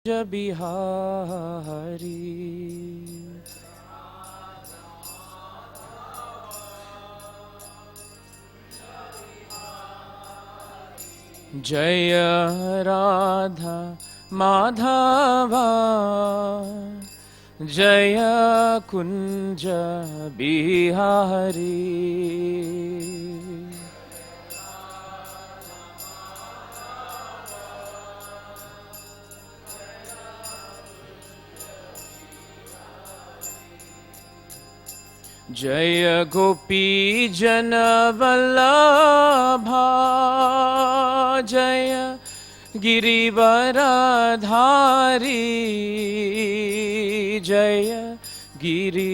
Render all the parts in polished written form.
बिहारी जय राधा माधवा जय कुंज बिहारी जय गोपी जन वल्लभा जय गिरिवरधारी जय गिरिवरधारी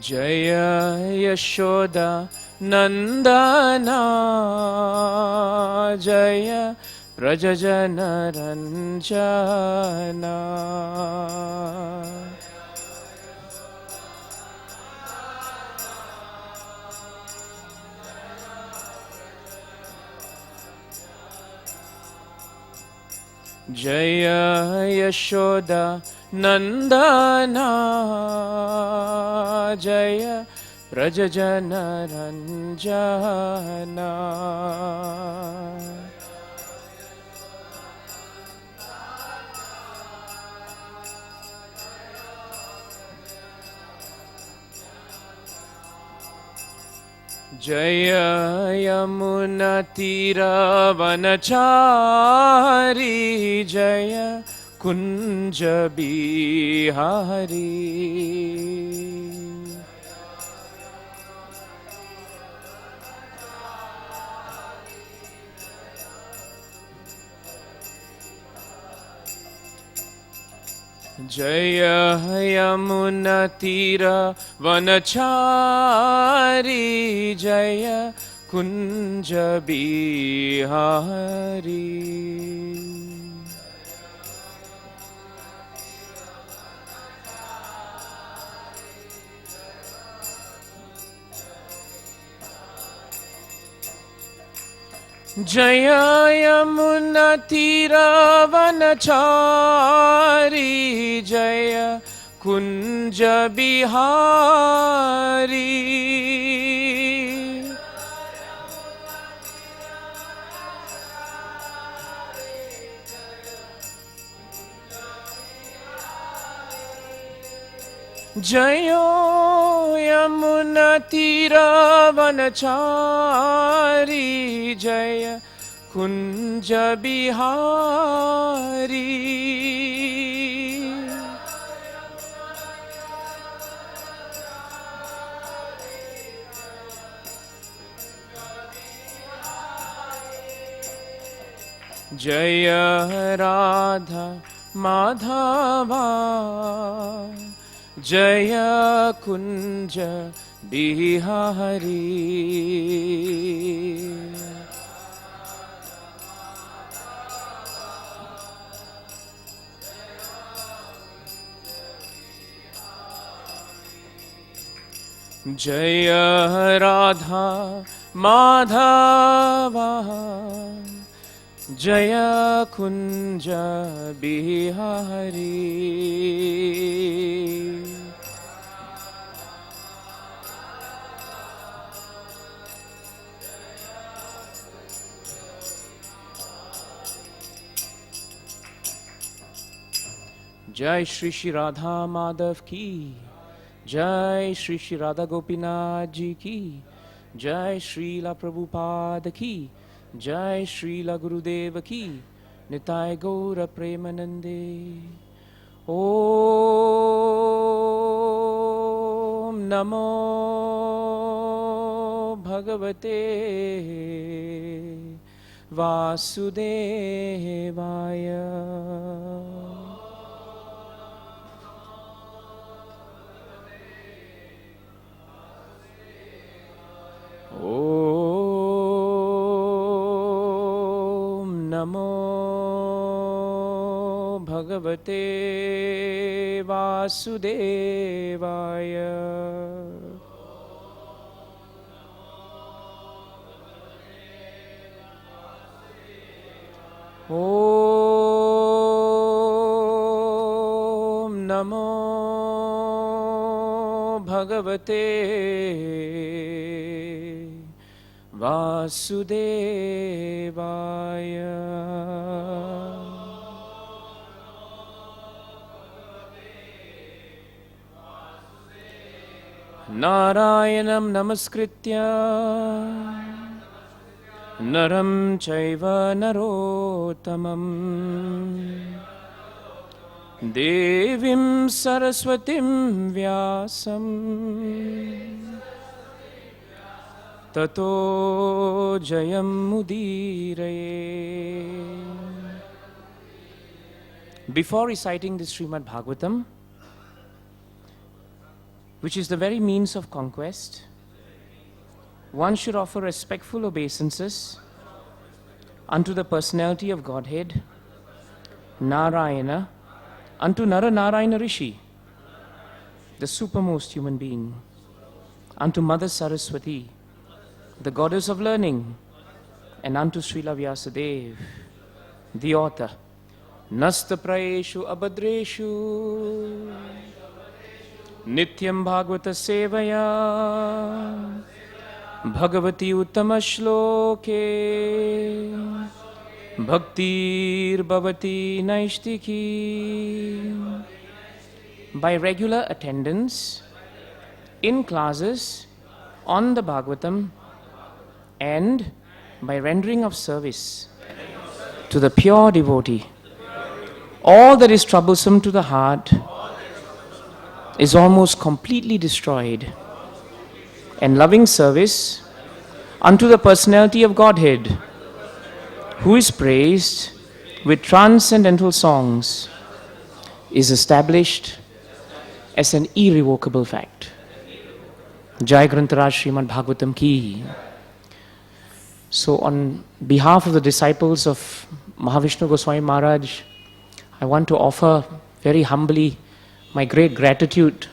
जय यशोदा नंदना जय प्रजजन रंजना जय यशोदा नंदना जय प्रजजन रंजना जय यमुना तीरवनचारी जय कुंज बिहारी जय यमुना तीरवनचारी जय कुंज बिहारी जय यमुना तीरवनचारी जय कुंज बिहारी जय यमुना तीरवनचारी जय कुंज बिहारी जय राधा माधवा जय कुंज बिहारी जय राधा माधवा जय कुंज बिहारी जय श्री श्री राधा माधव की जय श्री श्री राधा गोपीनाथ जी की जय श्रीला प्रभुपाद की जय श्रीला गुरुदेव की निताय गौर प्रेमानंदे ओम नमो भगवते वासुदेवाय Namo Bhagavate Vasudevaya. Om Namo Bhagavate Vasudevaya. Narayanam Namaskritya Naram Chaiva Narottamam Devim Saraswatim Vyasam Tato Jayam Mudiraye. Before reciting the Srimad Bhagavatam, which is the very means of conquest, one should offer respectful obeisances unto the personality of Godhead, Narayana, unto Nara Narayana Rishi, the supermost human being, unto Mother Saraswati, the goddess of learning, and unto Srila Vyasadeva, the author. Nasta praeshu abhadreshu Nityam Bhagavata Sevaya Bhagavati Uttama Shloke Bhaktir Bhavati Naishtiki. By regular attendance in classes on the Bhagavatam and by rendering of service to the pure devotee, all that is troublesome to the heart is almost completely destroyed, and loving service unto the personality of Godhead, who is praised with transcendental songs, is established as an irrevocable fact. Jai Grantaraj Srimad Bhagavatam ki. So on behalf of the disciples of Mahavishnu Goswami Maharaj, I want to offer very humbly my great gratitude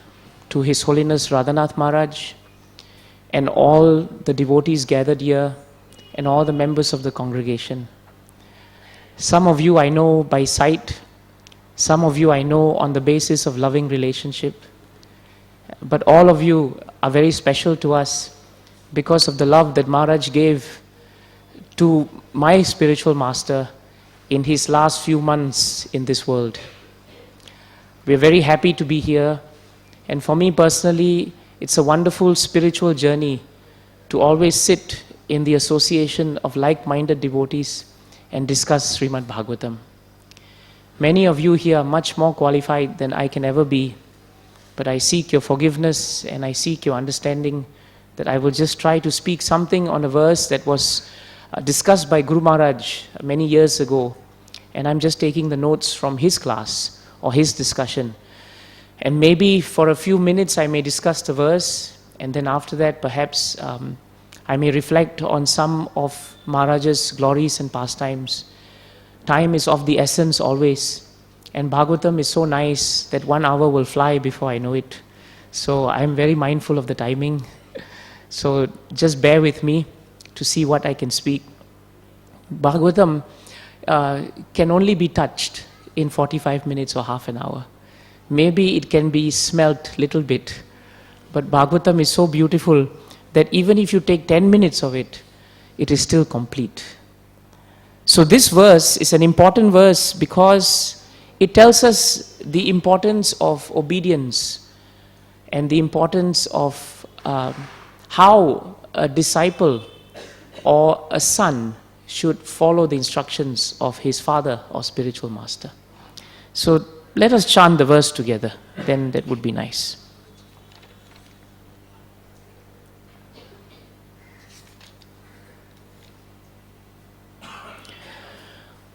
to His Holiness Radhanath Maharaj and all the devotees gathered here and all the members of the congregation. Some of you I know by sight, some of you I know on the basis of loving relationship, but all of you are very special to us because of the love that Maharaj gave to my spiritual master in his last few months in this world. We are very happy to be here, and for me personally, it's a wonderful spiritual journey to always sit in the association of like-minded devotees and discuss Srimad Bhagavatam. Many of you here are much more qualified than I can ever be, but I seek your forgiveness and I seek your understanding that I will just try to speak something on a verse that was discussed by Guru Maharaj many years ago, and I'm just taking the notes from his class or his discussion. And maybe for a few minutes I may discuss the verse, and then after that perhaps I may reflect on some of Maharaj's glories and pastimes. Time is of the essence always, and Bhagavatam is so nice that 1 hour will fly before I know it. So I'm very mindful of the timing. So just bear with me to see what I can speak. Bhagavatam can only be touched in 45 minutes or half an hour. Maybe it can be smelt little bit, but Bhagavatam is so beautiful that even if you take 10 minutes of it, it is still complete. So this verse is an important verse because it tells us the importance of obedience and the importance of how a disciple or a son should follow the instructions of his father or spiritual master. So let us chant the verse together, then that would be nice.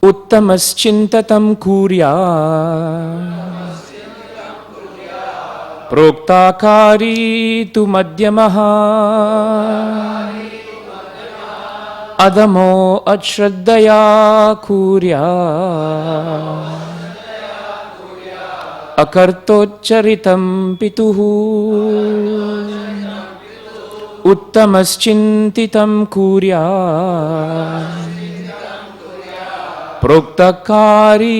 Uttamaschintatam kurya Proktakari tu madhyamaha adhamo achraddaya kurya akartocharitam pituhu uttamaschintitam kurya proktakari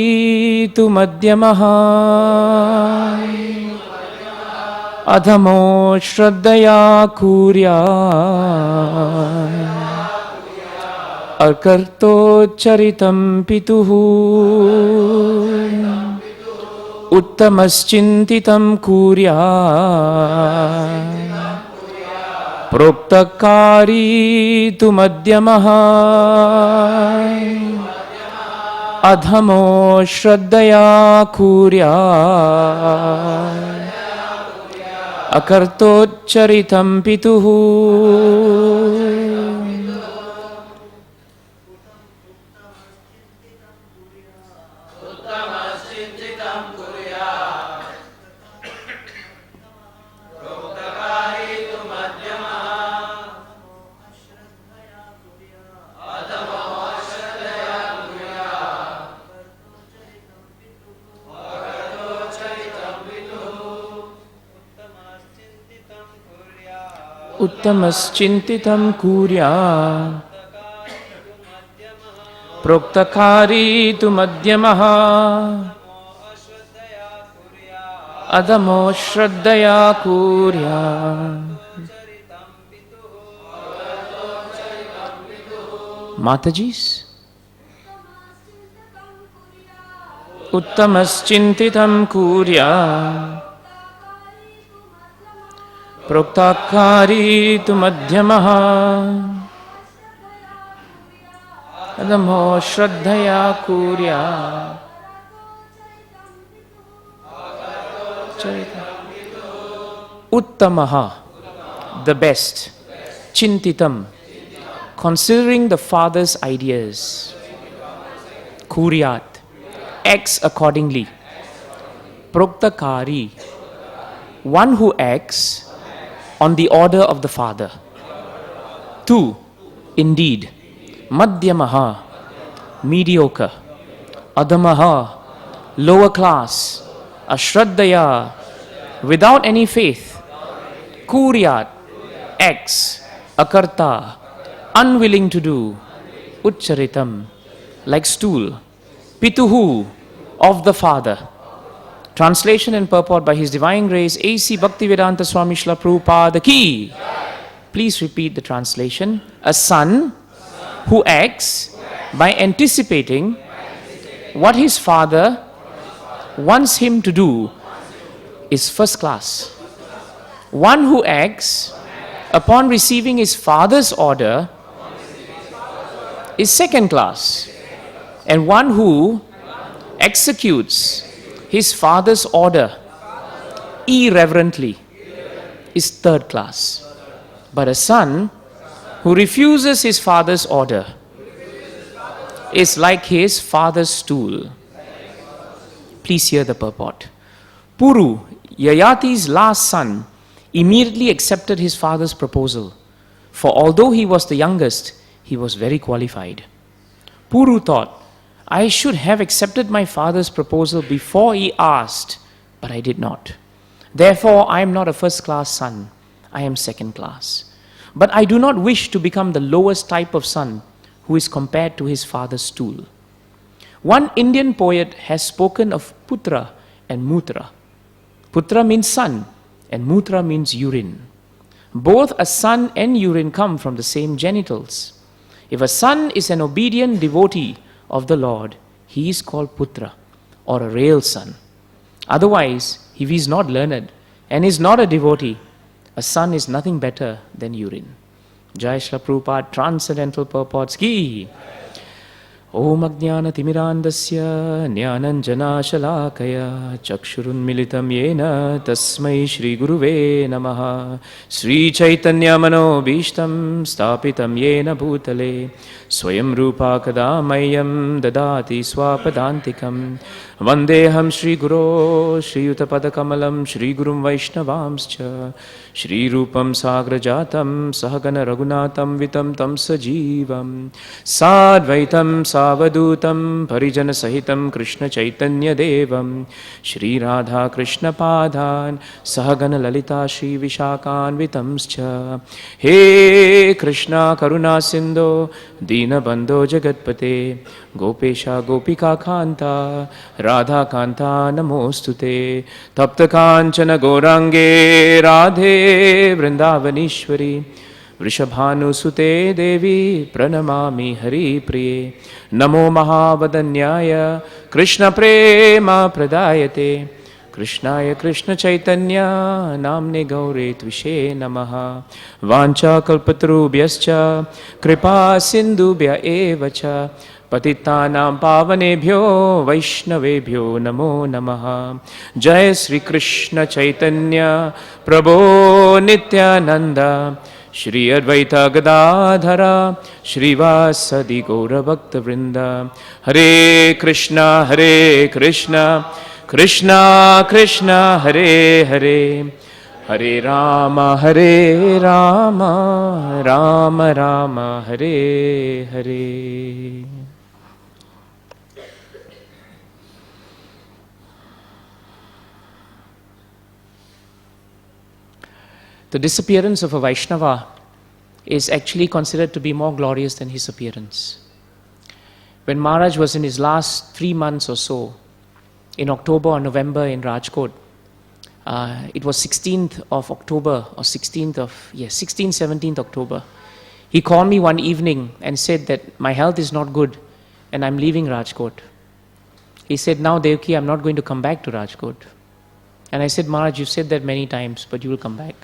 tu madhyamaha adhamo shraddaya kurya akartocharitam pituhu uttamaschintitam kurya proktakari tu madhyamaha adhamo shraddaya kurya akartocharitam pituhu uttamaschintitam kurya proktakari tu madhyamaha adhamo shraddaya kurya. Matajis, uttamaschintitam kurya proktakari tu madhyamaha adhamo shraddaya kurya. Uttamaha, the best. Chintitam, considering the Father's ideas. Kuryat, acts accordingly. Proktakari, one who acts on the order of the Father. Two, indeed. Madhyamaha, mediocre. Adhamaha, lower class. Ashraddaya, without any faith. Kuryat, acts. Akarta, unwilling to do. Uchcharitam, like stool. Pituhu, of the Father. Translation and purport by His Divine Grace A.C. Bhaktivedanta Swami Prabhupada ki. Please repeat the translation. A son who acts by anticipating what his father wants him to do is first class. One who acts upon receiving his father's order is second class. And one who executes his father's order irreverently is third class. But a son who refuses his father's order is like his father's stool. Please hear the purport. Puru, Yayati's last son, immediately accepted his father's proposal, for although he was the youngest, he was very qualified. Puru thought, I should have accepted my father's proposal before he asked, but I did not. Therefore, I am not a first-class son, I am second class. But I do not wish to become the lowest type of son who is compared to his father's stool. One Indian poet has spoken of putra and mutra. Putra means son and mutra means urine. Both a son and urine come from the same genitals. If a son is an obedient devotee of the Lord, he is called putra or a real son. Otherwise, if he is not learned and is not a devotee, a son is nothing better than urine. Jai Shri Prabhupada, Transcendental Purports ki. Om Ajnana-timirandasya Jnananjana-shalakaya Chakshurunmilitam Yena Tasmai Shri Guruve Namaha Sri Chaitanya Manobhishtam Stapitam Yena Bhutale Swayam Rupa Kadamayam Dadati Swapadantikam Vandeham Shri Guru Shri Yutapadakamalam Shri Gurum Vaishnavamscha Shri Rupam Sagrajatam Sahagana Raghunatam Vitam Tam Sajivam Sadvaitam Savadutam Parijana Sahitam Krishna Chaitanya Devam Shri Radha Krishna Padhan Sahagana Lalita Shri Vishakan Vitamscha He Krishna Karuna Sindho Dina Bandho Jagatpate Gopesha Gopika Kanta Radha Kanta Namostute Tapta Kanchana Gorange Radhe Vrindavanishwari Vrishabhanusute Devi Pranamami Hari Priye Namo Mahavadanyaya Krishna Prema Pradayate Krishnaya Krishna Chaitanya Namne Gaure Tvishe Namaha Vancha Kalpatarubhyascha Kripa Sindhubhya Evacha Patitanam Pavanebhyo Vaishnavebhyo Namo Namaha Jai Sri Krishna Chaitanya Prabhu Nityananda Shri Advaita Gadadhara Shrivasadi Gaura Bhakta Vrinda Hare Krishna Krishna Krishna Hare Hare Hare Rama Rama Rama Hare Hare. The disappearance of a Vaishnava is actually considered to be more glorious than his appearance. When Maharaj was in his last 3 months or so, in October or November in Rajkot, it was 16th of October or 17th October. He called me one evening and said that my health is not good and I'm leaving Rajkot. He said, now Devaki, I'm not going to come back to Rajkot. And I said, Maharaj, you've said that many times, but you will come back.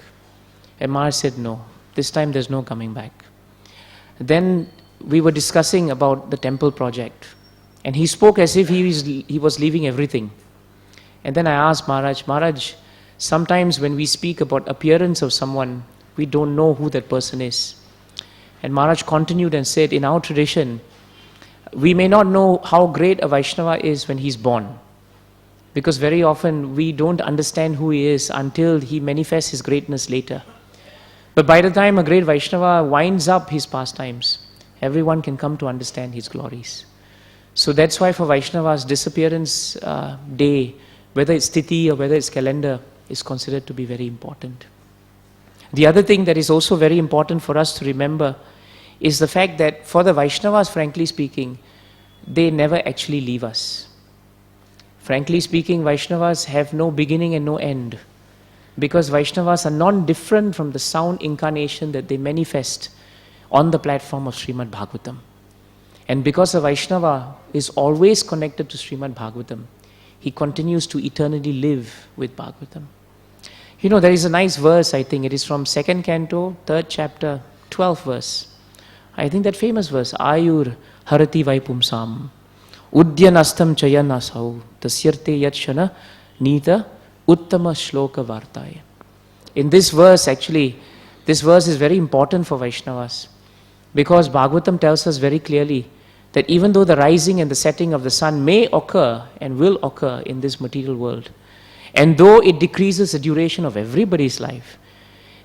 And Maharaj said, no, this time there's no coming back. Then we were discussing about the temple project. And he spoke as if he was leaving everything. And then I asked Maharaj, sometimes when we speak about appearance of someone, we don't know who that person is. And Maharaj continued and said, in our tradition, we may not know how great a Vaishnava is when he's born. Because very often we don't understand who he is until he manifests his greatness later. But by the time a great Vaishnava winds up his pastimes, everyone can come to understand his glories. So that's why for Vaishnava's disappearance day, whether it's Tithi or whether it's calendar, is considered to be very important. The other thing that is also very important for us to remember is the fact that for the Vaishnavas, frankly speaking, they never actually leave us. Frankly speaking, Vaishnavas have no beginning and no end. Because Vaishnavas are non-different from the sound incarnation that they manifest on the platform of Srimad Bhagavatam. And because a Vaishnava is always connected to Srimad Bhagavatam, he continues to eternally live with Bhagavatam. You know, there is a nice verse, I think, it is from 2nd canto, 3rd chapter, 12th verse. I think that famous verse, Ayur Harati Vaipumsam, Udyanastam Chayanasau, Tasyarte Yatshana Nita Uttama Shloka Vartaya. In this verse, actually, this verse is very important for Vaishnavas because Bhagavatam tells us very clearly that even though the rising and the setting of the sun may occur and will occur in this material world, and though it decreases the duration of everybody's life,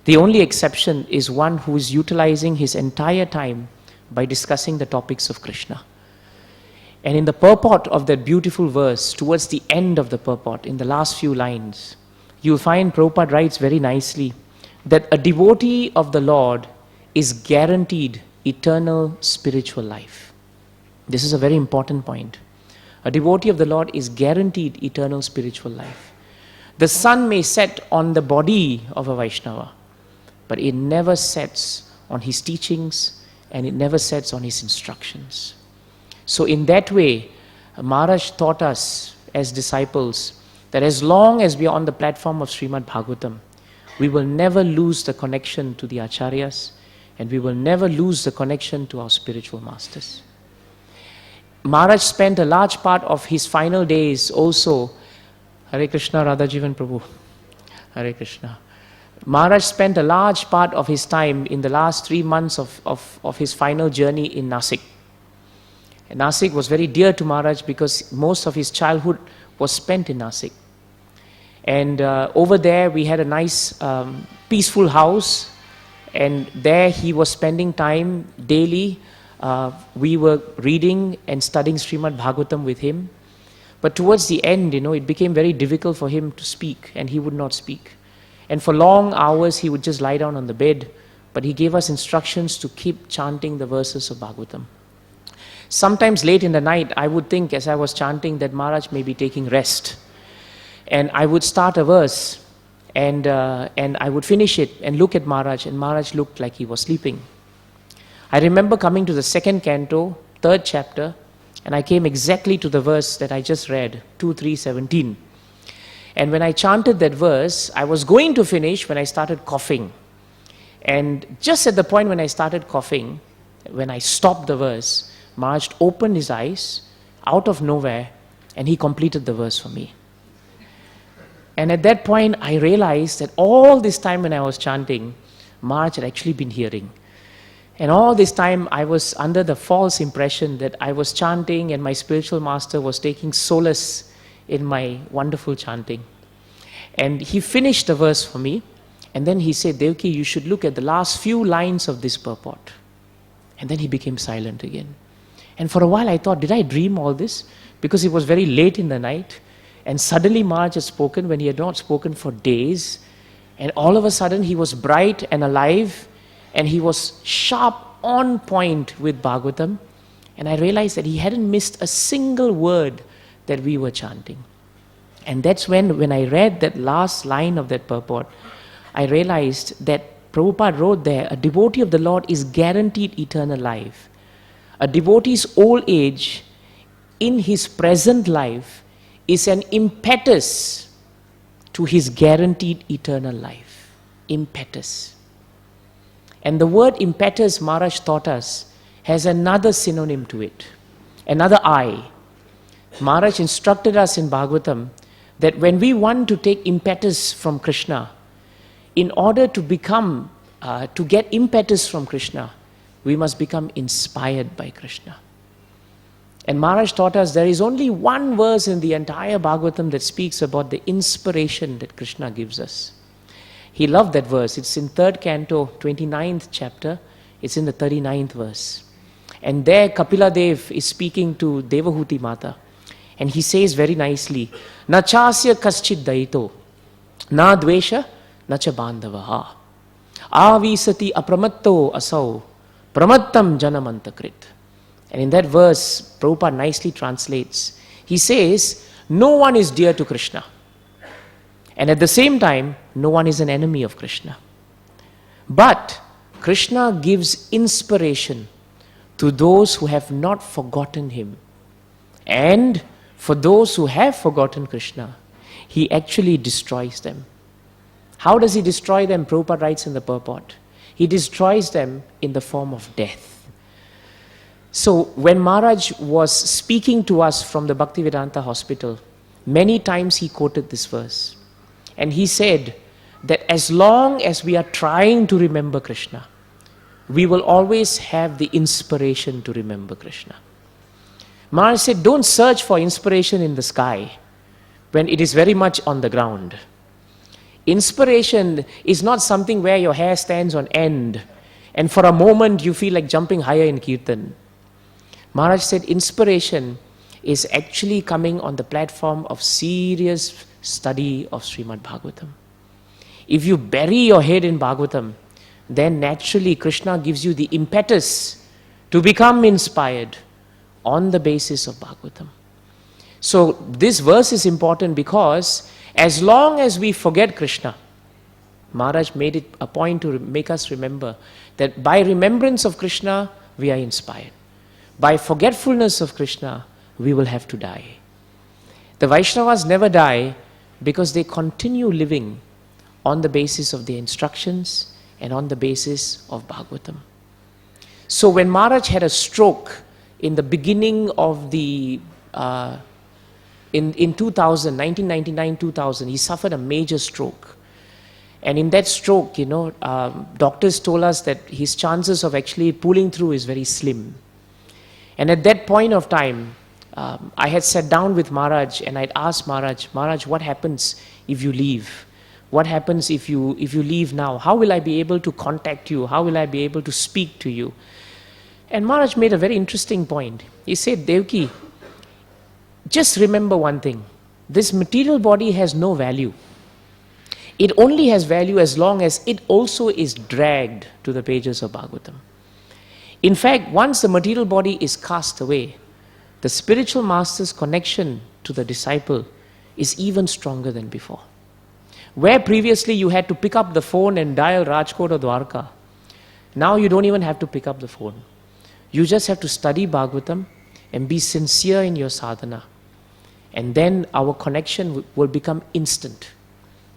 the only exception is one who is utilizing his entire time by discussing the topics of Krishna. And in the purport of that beautiful verse, towards the end of the purport, in the last few lines, you'll find Prabhupada writes very nicely that a devotee of the Lord is guaranteed eternal spiritual life. This is a very important point. A devotee of the Lord is guaranteed eternal spiritual life. The sun may set on the body of a Vaishnava, but it never sets on his teachings and it never sets on his instructions. So in that way, Maharaj taught us as disciples that as long as we are on the platform of Srimad Bhagavatam, we will never lose the connection to the Acharyas and we will never lose the connection to our spiritual masters. Maharaj spent a large part of his final days also, Hare Krishna, Radha Jivan Prabhu, Hare Krishna. Maharaj spent a large part of his time in the last 3 months of his final journey in Nasik. And Nasik was very dear to Maharaj because most of his childhood was spent in Nasik. And over there we had a nice peaceful house, and there he was spending time daily. We were reading and studying Srimad Bhagavatam with him. But towards the end, it became very difficult for him to speak, and he would not speak. And for long hours he would just lie down on the bed, but he gave us instructions to keep chanting the verses of Bhagavatam. Sometimes late in the night, I would think as I was chanting that Maharaj may be taking rest. And I would start a verse, and I would finish it and look at Maharaj, and Maharaj looked like he was sleeping. I remember coming to the 2nd canto, 3rd chapter, and I came exactly to the verse that I just read, 2:3:17. And when I chanted that verse, I was going to finish when I started coughing. And just at the point when I started coughing, when I stopped the verse, Maharaj opened his eyes out of nowhere, and he completed the verse for me. And at that point, I realized that all this time when I was chanting, Maharaj had actually been hearing. And all this time, I was under the false impression that I was chanting and my spiritual master was taking solace in my wonderful chanting. And he finished the verse for me, and then he said, Devaki, you should look at the last few lines of this purport. And then he became silent again. And for a while I thought, did I dream all this? Because it was very late in the night, and suddenly Maharaj had spoken when he had not spoken for days, and all of a sudden he was bright and alive, and he was sharp on point with Bhagavatam, and I realized that he hadn't missed a single word that we were chanting. And that's when I read that last line of that purport, I realized that Prabhupada wrote there, a devotee of the Lord is guaranteed eternal life. A devotee's old age in his present life is an impetus to his guaranteed eternal life. Impetus. And the word impetus, Maharaj taught us, has another synonym to it, another I. Maharaj instructed us in Bhagavatam that when we want to take impetus from Krishna, in order to get impetus from Krishna, we must become inspired by Krishna. And Maharaj taught us there is only one verse in the entire Bhagavatam that speaks about the inspiration that Krishna gives us. He loved that verse. It's in 3rd canto, 29th chapter. It's in the 39th verse. And there Kapila Dev is speaking to Devahuti Mata. And he says very nicely, Na chasya kaschid daito, na dvesha, na cha bandhavaha. Avisati apramatto asau, pramattam janamantakrit. And in that verse, Prabhupada nicely translates. He says, no one is dear to Krishna. And at the same time, no one is an enemy of Krishna. But Krishna gives inspiration to those who have not forgotten him. And for those who have forgotten Krishna, he actually destroys them. How does he destroy them? Prabhupada writes in the purport. He destroys them in the form of death. So when Maharaj was speaking to us from the Bhaktivedanta hospital, many times he quoted this verse. And he said that as long as we are trying to remember Krishna, we will always have the inspiration to remember Krishna. Maharaj said, don't search for inspiration in the sky when it is very much on the ground. Inspiration is not something where your hair stands on end and for a moment you feel like jumping higher in kirtan. Maharaj said inspiration is actually coming on the platform of serious study of Srimad Bhagavatam. If you bury your head in Bhagavatam, then naturally Krishna gives you the impetus to become inspired on the basis of Bhagavatam. So this verse is important because as long as we forget Krishna, Maharaj made it a point to make us remember that by remembrance of Krishna, we are inspired. By forgetfulness of Krishna, we will have to die. The Vaishnavas never die because they continue living on the basis of the instructions and on the basis of Bhagavatam. So when Maharaj had a stroke in the beginning of the, in 2000, 1999-2000, he suffered a major stroke. And in that stroke, doctors told us that his chances of actually pulling through is very slim. And at that point of time, I had sat down with Maharaj and I'd asked Maharaj, what happens if you leave? What happens if you leave now? How will I be able to contact you? How will I be able to speak to you? And Maharaj made a very interesting point. He said, Devaki, just remember one thing. This material body has no value. It only has value as long as it also is dragged to the pages of Bhagavatam. In fact, once the material body is cast away, the spiritual master's connection to the disciple is even stronger than before. Where previously you had to pick up the phone and dial Rajkot or Dwarka, now you don't even have to pick up the phone. You just have to study Bhagavatam and be sincere in your sadhana. And then our connection will become instant.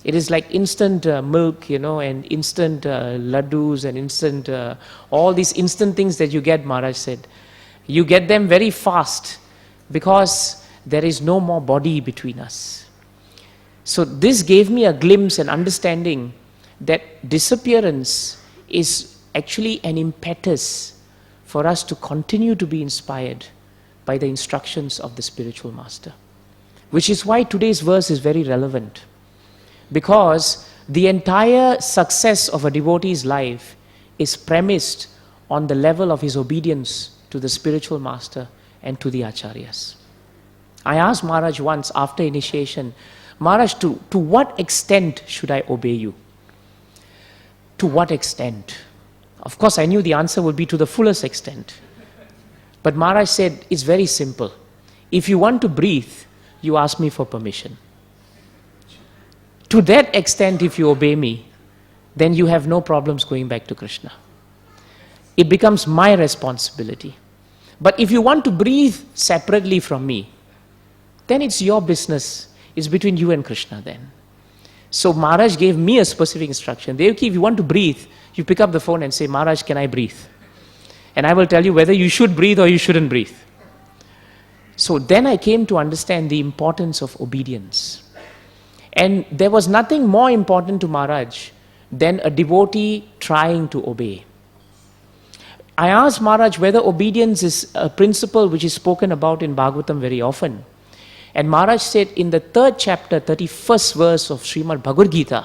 It is like instant milk, and instant laddus and instant, all these instant things that you get, Maharaj said. You get them very fast because there is no more body between us. So this gave me a glimpse and understanding that disappearance is actually an impetus for us to continue to be inspired by the instructions of the spiritual master. Which is why today's verse is very relevant. Because the entire success of a devotee's life is premised on the level of his obedience to the spiritual master and to the acharyas. I asked Maharaj once after initiation, Maharaj, to what extent should I obey you? To what extent? Of course, I knew the answer would be to the fullest extent. But Maharaj said, it's very simple. If you want to breathe, you ask me for permission. To that extent, if you obey me, then you have no problems going back to Krishna. It becomes my responsibility. But if you want to breathe separately from me, then it's your business. It's between you and Krishna then. So Maharaj gave me a specific instruction. Devaki, if you want to breathe, you pick up the phone and say, Maharaj, can I breathe? And I will tell you whether you should breathe or you shouldn't breathe. So then I came to understand the importance of obedience. And there was nothing more important to Maharaj than a devotee trying to obey. I asked Maharaj whether obedience is a principle which is spoken about in Bhagavatam very often. And Maharaj said in the 3rd chapter, 31st verse of Srimad Bhagavad Gita,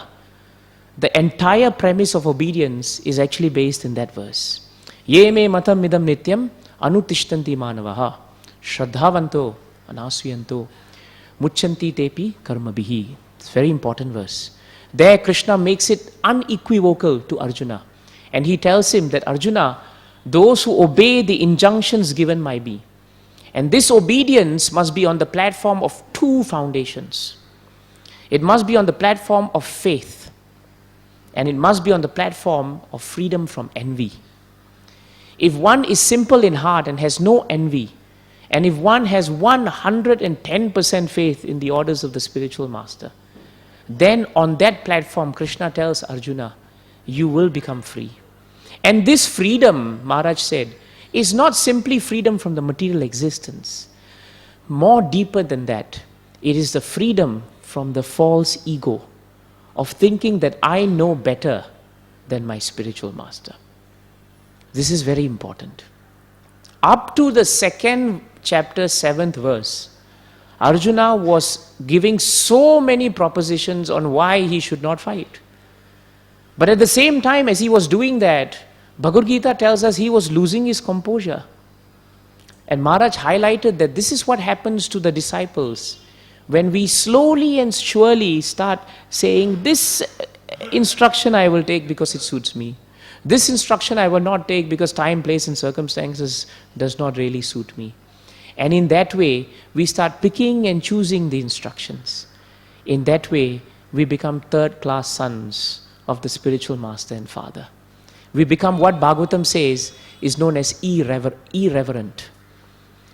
the entire premise of obedience is actually based in that verse. Ye me matam midam nityam anutishtanti manavaha shraddhavanto anasviyanto mucchanti tepi karmabihi. It's a very important verse. There Krishna makes it unequivocal to Arjuna. And he tells him that Arjuna, those who obey the injunctions given by me, and this obedience must be on the platform of 2 foundations. It must be on the platform of faith, and it must be on the platform of freedom from envy. If one is simple in heart and has no envy, and if one has 110% faith in the orders of the spiritual master, then on that platform Krishna tells Arjuna, you will become free. And this freedom, Maharaj said, is not simply freedom from the material existence. More deeper than that, it is the freedom from the false ego of thinking that I know better than my spiritual master. This is very important. Up to the 2nd chapter, 7th verse, Arjuna was giving so many propositions on why he should not fight. But at the same time as he was doing that, Bhagavad Gita tells us he was losing his composure. And Maharaj highlighted that this is what happens to the disciples when we slowly and surely start saying, this instruction I will take because it suits me. This instruction I will not take because time, place and circumstances does not really suit me. And in that way, we start picking and choosing the instructions. In that way, we become 3rd-class sons of the spiritual master and father. We become what Bhagavatam says is known as irreverent.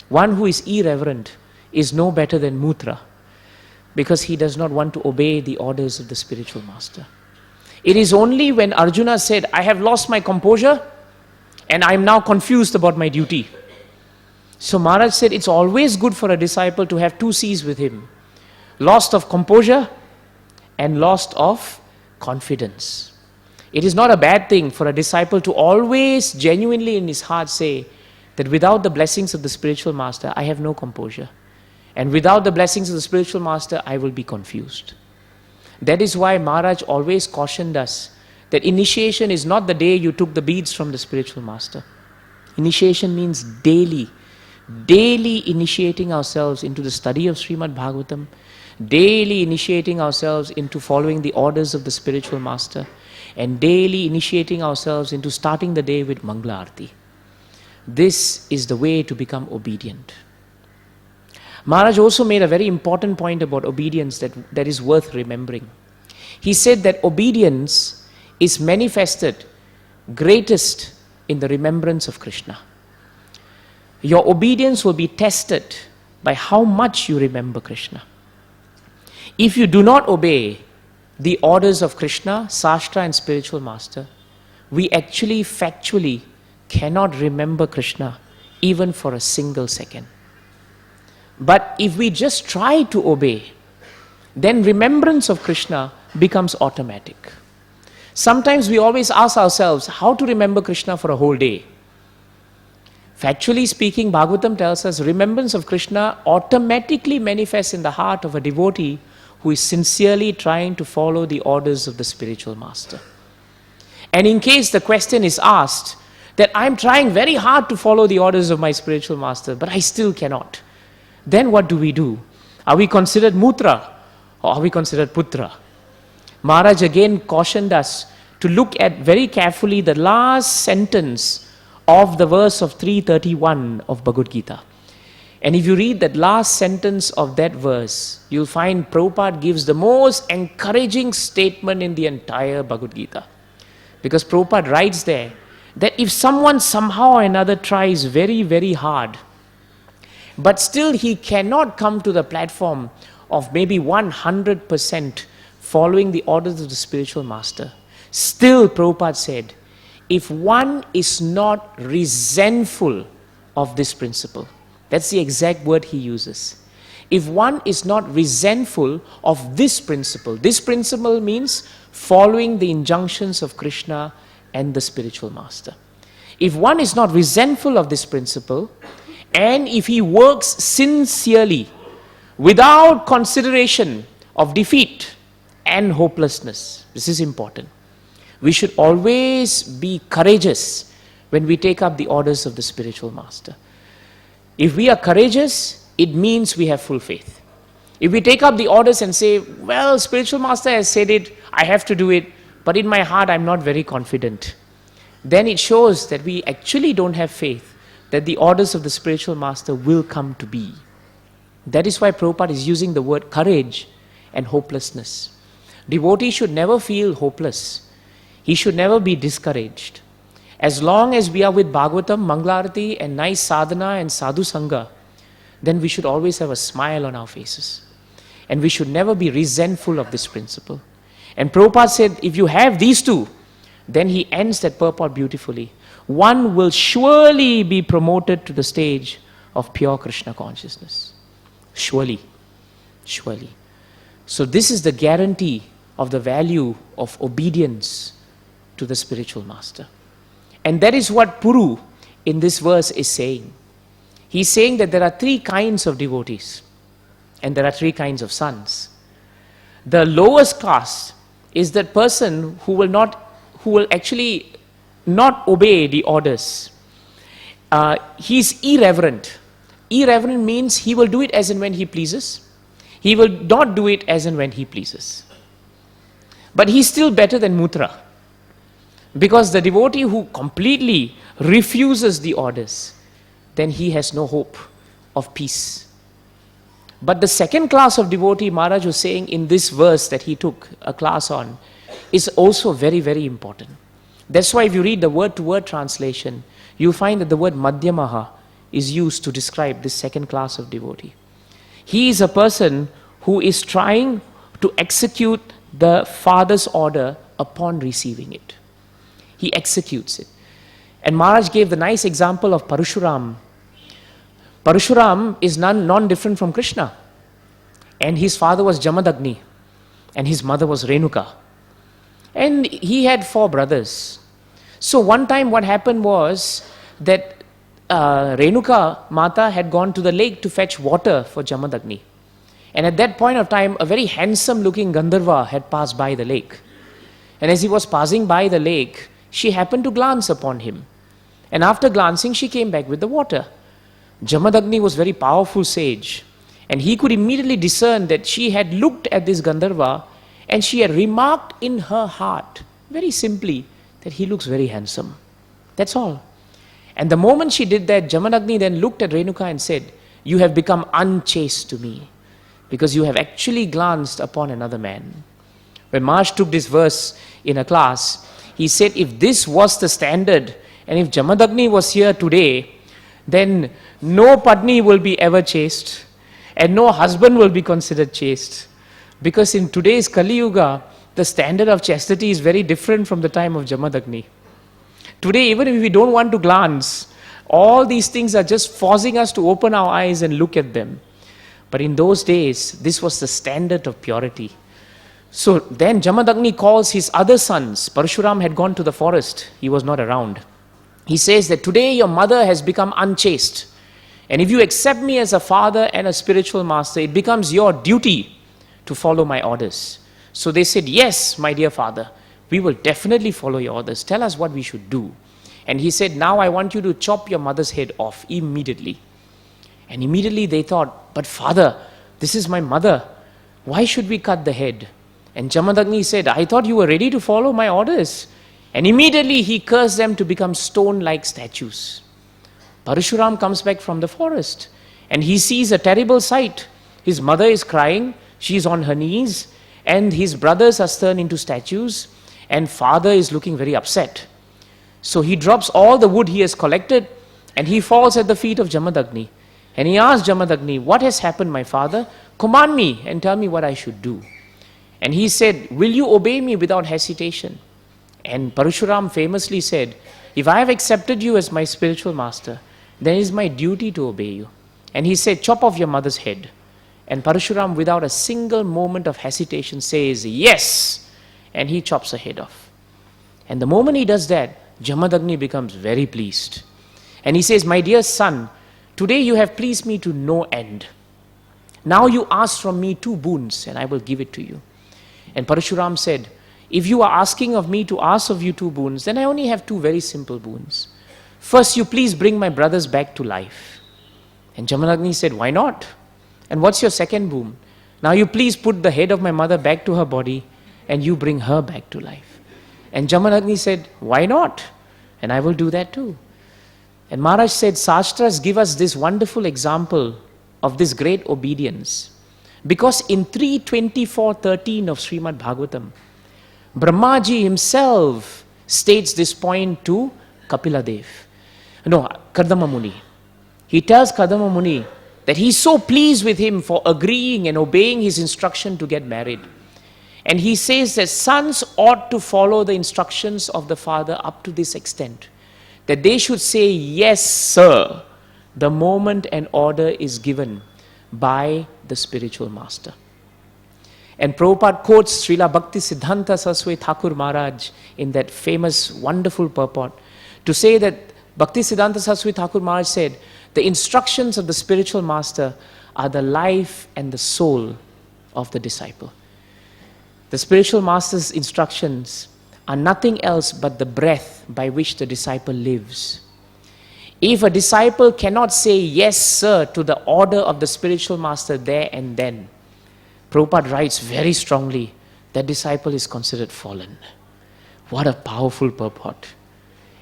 One who is irreverent is no better than Mutra, because he does not want to obey the orders of the spiritual master. It is only when Arjuna said, I have lost my composure and I am now confused about my duty. So Maharaj said it's always good for a disciple to have two C's with him. Loss of composure and loss of confidence. It is not a bad thing for a disciple to always genuinely in his heart say that without the blessings of the spiritual master, I have no composure. And without the blessings of the spiritual master, I will be confused. That is why Maharaj always cautioned us that initiation is not the day you took the beads from the spiritual master. Initiation means daily initiating ourselves into the study of Srimad Bhagavatam, daily initiating ourselves into following the orders of the spiritual master, and daily initiating ourselves into starting the day with Mangala Arati. This is the way to become obedient. Maharaj also made a very important point about obedience that is worth remembering. He said that obedience is manifested greatest in the remembrance of Krishna. Your obedience will be tested by how much you remember Krishna. If you do not obey the orders of Krishna, Sastra and spiritual master, we actually factually cannot remember Krishna even for a single second. But if we just try to obey, then remembrance of Krishna becomes automatic. Sometimes we always ask ourselves how to remember Krishna for a whole day. Factually speaking, Bhagavatam tells us remembrance of Krishna automatically manifests in the heart of a devotee who is sincerely trying to follow the orders of the spiritual master. And in case the question is asked that I'm trying very hard to follow the orders of my spiritual master, but I still cannot, then what do? Are we considered Mutra or are we considered Putra? Maharaj again cautioned us to look at very carefully the last sentence of the verse of 331 of Bhagavad Gita. And if you read that last sentence of that verse, you'll find Prabhupada gives the most encouraging statement in the entire Bhagavad Gita. Because Prabhupada writes there that if someone somehow or another tries very, very hard, but still he cannot come to the platform of maybe 100% following the orders of the spiritual master, still Prabhupada said, if one is not resentful of this principle, that's the exact word he uses. If one is not resentful of this principle means following the injunctions of Krishna and the spiritual master. If one is not resentful of this principle, and if he works sincerely, without consideration of defeat and hopelessness, this is important. We should always be courageous when we take up the orders of the spiritual master. If we are courageous, it means we have full faith. If we take up the orders and say, well, spiritual master has said it, I have to do it, but in my heart I'm not very confident, then it shows that we actually don't have faith that the orders of the spiritual master will come to be. That is why Prabhupada is using the word courage and hopelessness. Devotee should never feel hopeless. He should never be discouraged. As long as we are with Bhagavatam, Mangalarati and nice sadhana and sadhu sangha, then we should always have a smile on our faces. And we should never be resentful of this principle. And Prabhupada said, if you have these two, then he ends that purport beautifully. One will surely be promoted to the stage of pure Krishna consciousness. Surely. Surely. So this is the guarantee of the value of obedience to the spiritual master. And that is what Puru in this verse is saying. He's saying that there are three kinds of devotees and there are three kinds of sons. The lowest class is that person who will actually not obey the orders. He's irreverent. Irreverent means he will do it as and when he pleases. He will not do it as and when he pleases. But he's still better than Mutra. Because the devotee who completely refuses the orders, then he has no hope of peace. But the second class of devotee, Maharaj was saying in this verse that he took a class on, is also very, very important. That's why if you read the word-to-word translation, you'll find that the word Madhyamaha is used to describe this second class of devotee. He is a person who is trying to execute the Father's order upon receiving it. He executes it. And Maharaj gave the nice example of Parashuram. Parashuram is non-different from Krishna. And his father was Jamadagni. And his mother was Renuka. And he had 4 brothers. So one time what happened was that Renuka Mata had gone to the lake to fetch water for Jamadagni. And at that point of time, a very handsome looking Gandharva had passed by the lake. And as he was passing by the lake, she happened to glance upon him. And after glancing, she came back with the water. Jamadagni was very powerful sage. And he could immediately discern that she had looked at this Gandharva and she had remarked in her heart, very simply, that he looks very handsome. That's all. And the moment she did that, Jamadagni then looked at Renuka and said, "You have become unchaste to me, because you have actually glanced upon another man." When Maharaj took this verse in a class, he said, if this was the standard, and if Jamadagni was here today, then no Padni will be ever chaste, and no husband will be considered chaste. Because in today's Kali Yuga, the standard of chastity is very different from the time of Jamadagni. Today, even if we don't want to glance, all these things are just forcing us to open our eyes and look at them. But in those days, this was the standard of purity. So then Jamadagni calls his other sons. Parshuram had gone to the forest. He was not around. He says that today your mother has become unchaste. And if you accept me as a father and a spiritual master, it becomes your duty to follow my orders. So they said, yes, my dear father, we will definitely follow your orders. Tell us what we should do. And he said, now I want you to chop your mother's head off immediately. And immediately they thought, but father, this is my mother. Why should we cut the head? And Jamadagni said, I thought you were ready to follow my orders. And immediately he cursed them to become stone-like statues. Parashuram comes back from the forest and he sees a terrible sight. His mother is crying, she is on her knees, and his brothers are turned into statues, and father is looking very upset. So he drops all the wood he has collected and he falls at the feet of Jamadagni. And he asks Jamadagni, what has happened, my father? Command me and tell me what I should do. And he said, will you obey me without hesitation? And Parashuram famously said, if I have accepted you as my spiritual master, then it is my duty to obey you. And he said, chop off your mother's head. And Parashuram, without a single moment of hesitation, says, yes. And he chops her head off. And the moment he does that, Jamadagni becomes very pleased. And he says, my dear son, today you have pleased me to no end. Now you ask from me 2 boons, and I will give it to you. And Parashuram said, if you are asking of me to ask of you 2 boons, then I only have 2 very simple boons. First, you please bring my brothers back to life. And Jamadagni said, why not? And what's your second boon? Now you please put the head of my mother back to her body and you bring her back to life. And Jamadagni said, why not? And I will do that too. And Maharaj said, Sastras give us this wonderful example of this great obedience. Because in 3:24:13 of Srimad Bhagavatam, Brahmaji himself states this point to Kardama Muni. He tells Kardama Muni that he's so pleased with him for agreeing and obeying his instruction to get married. And he says that sons ought to follow the instructions of the father up to this extent, that they should say, yes, sir, the moment an order is given by the spiritual master. And Prabhupada quotes Srila Bhaktivedanta Swami Thakur Maharaj in that famous, wonderful purport to say that Bhaktivedanta Swami Thakur Maharaj said, the instructions of the spiritual master are the life and the soul of the disciple. The spiritual master's instructions are nothing else but the breath by which the disciple lives. If a disciple cannot say yes, sir, to the order of the spiritual master there and then, Prabhupada writes very strongly, that disciple is considered fallen. What a powerful purport.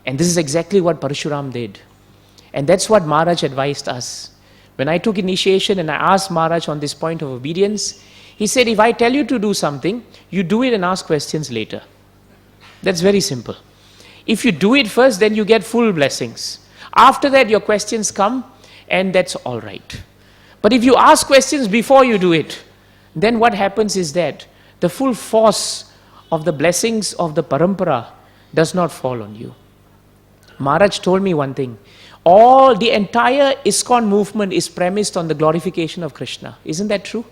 And this is exactly what Parashuram did. And that's what Maharaj advised us. When I took initiation and I asked Maharaj on this point of obedience, he said, if I tell you to do something, you do it and ask questions later. That's very simple. If you do it first, then you get full blessings. After that, your questions come, and that's all right. But if you ask questions before you do it, then what happens is that the full force of the blessings of the parampara does not fall on you. Maharaj told me one thing. All the entire ISKCON movement is premised on the glorification of Krishna. Isn't that true?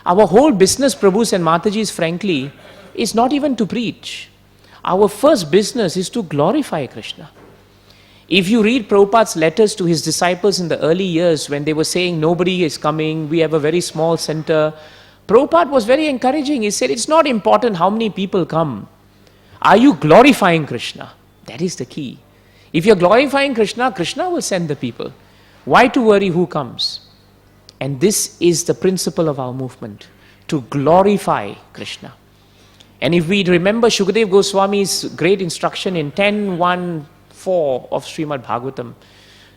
Our whole business, Prabhus and Matajis, frankly, is not even to preach. Our first business is to glorify Krishna. If you read Prabhupada's letters to his disciples in the early years when they were saying nobody is coming, we have a very small center, Prabhupada was very encouraging. He said, it's not important how many people come. Are you glorifying Krishna? That is the key. If you're glorifying Krishna, Krishna will send the people. Why to worry who comes? And this is the principle of our movement, to glorify Krishna. And if we remember Shukadev Goswami's great instruction in 10.1.4 of Srimad Bhagavatam,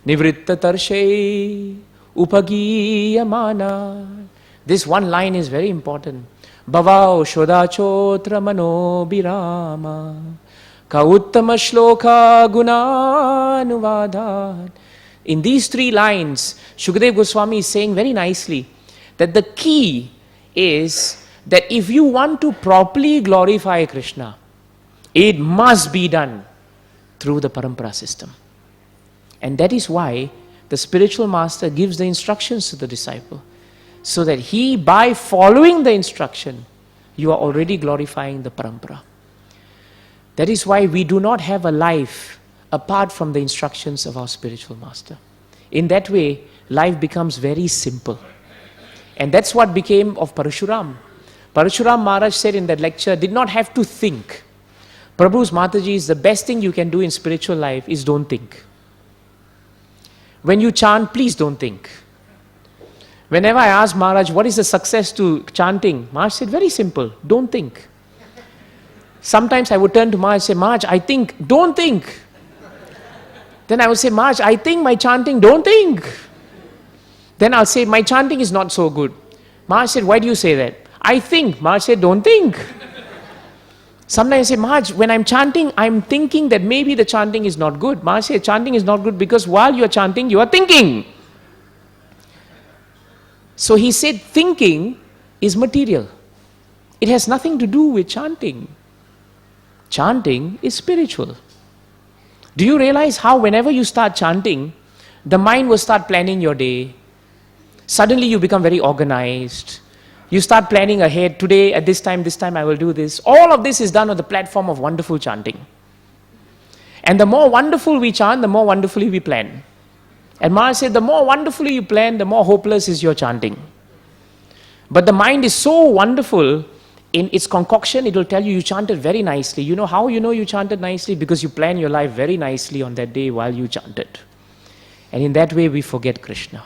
Nivritta Tarshe Upagiyamana. This one line is very important. Bhavao Shodachotra Mano Birama Kauttama Shloka Gunanuvadhat. In these 3 lines, Shukadev Goswami is saying very nicely that the key is that if you want to properly glorify Krishna, it must be done through the parampara system. And that is why the spiritual master gives the instructions to the disciple, so that he, by following the instruction, you are already glorifying the parampara. That is why we do not have a life apart from the instructions of our spiritual master. In that way, life becomes very simple. And that's what became of Parashuram. Parashuram Maharaj said in that lecture, did not have to think. Prabhu's Mataji, the best thing you can do in spiritual life is don't think. When you chant, please don't think. Whenever I ask Maharaj, what is the success to chanting? Maharaj said, very simple, don't think. Sometimes I would turn to Maharaj and say, Maharaj, I think, don't think. Then I would say, Maharaj, I think my chanting, don't think. Then I'll say, my chanting is not so good. Maharaj said, why do you say that? I think. Maharaj said, don't think. Sometimes I say, Maharaj, when I'm chanting, I'm thinking that maybe the chanting is not good. Maharaj said, chanting is not good because while you are chanting, you are thinking. So he said, thinking is material. It has nothing to do with chanting. Chanting is spiritual. Do you realize how whenever you start chanting, the mind will start planning your day. Suddenly you become very organized. You start planning ahead. Today, at this time I will do this. All of this is done on the platform of wonderful chanting. And the more wonderful we chant, the more wonderfully we plan. And Maharaj said, the more wonderfully you plan, the more hopeless is your chanting. But the mind is so wonderful, in its concoction, it will tell you, you chanted very nicely. You know how you know you chanted nicely? Because you plan your life very nicely on that day while you chanted. And in that way, we forget Krishna.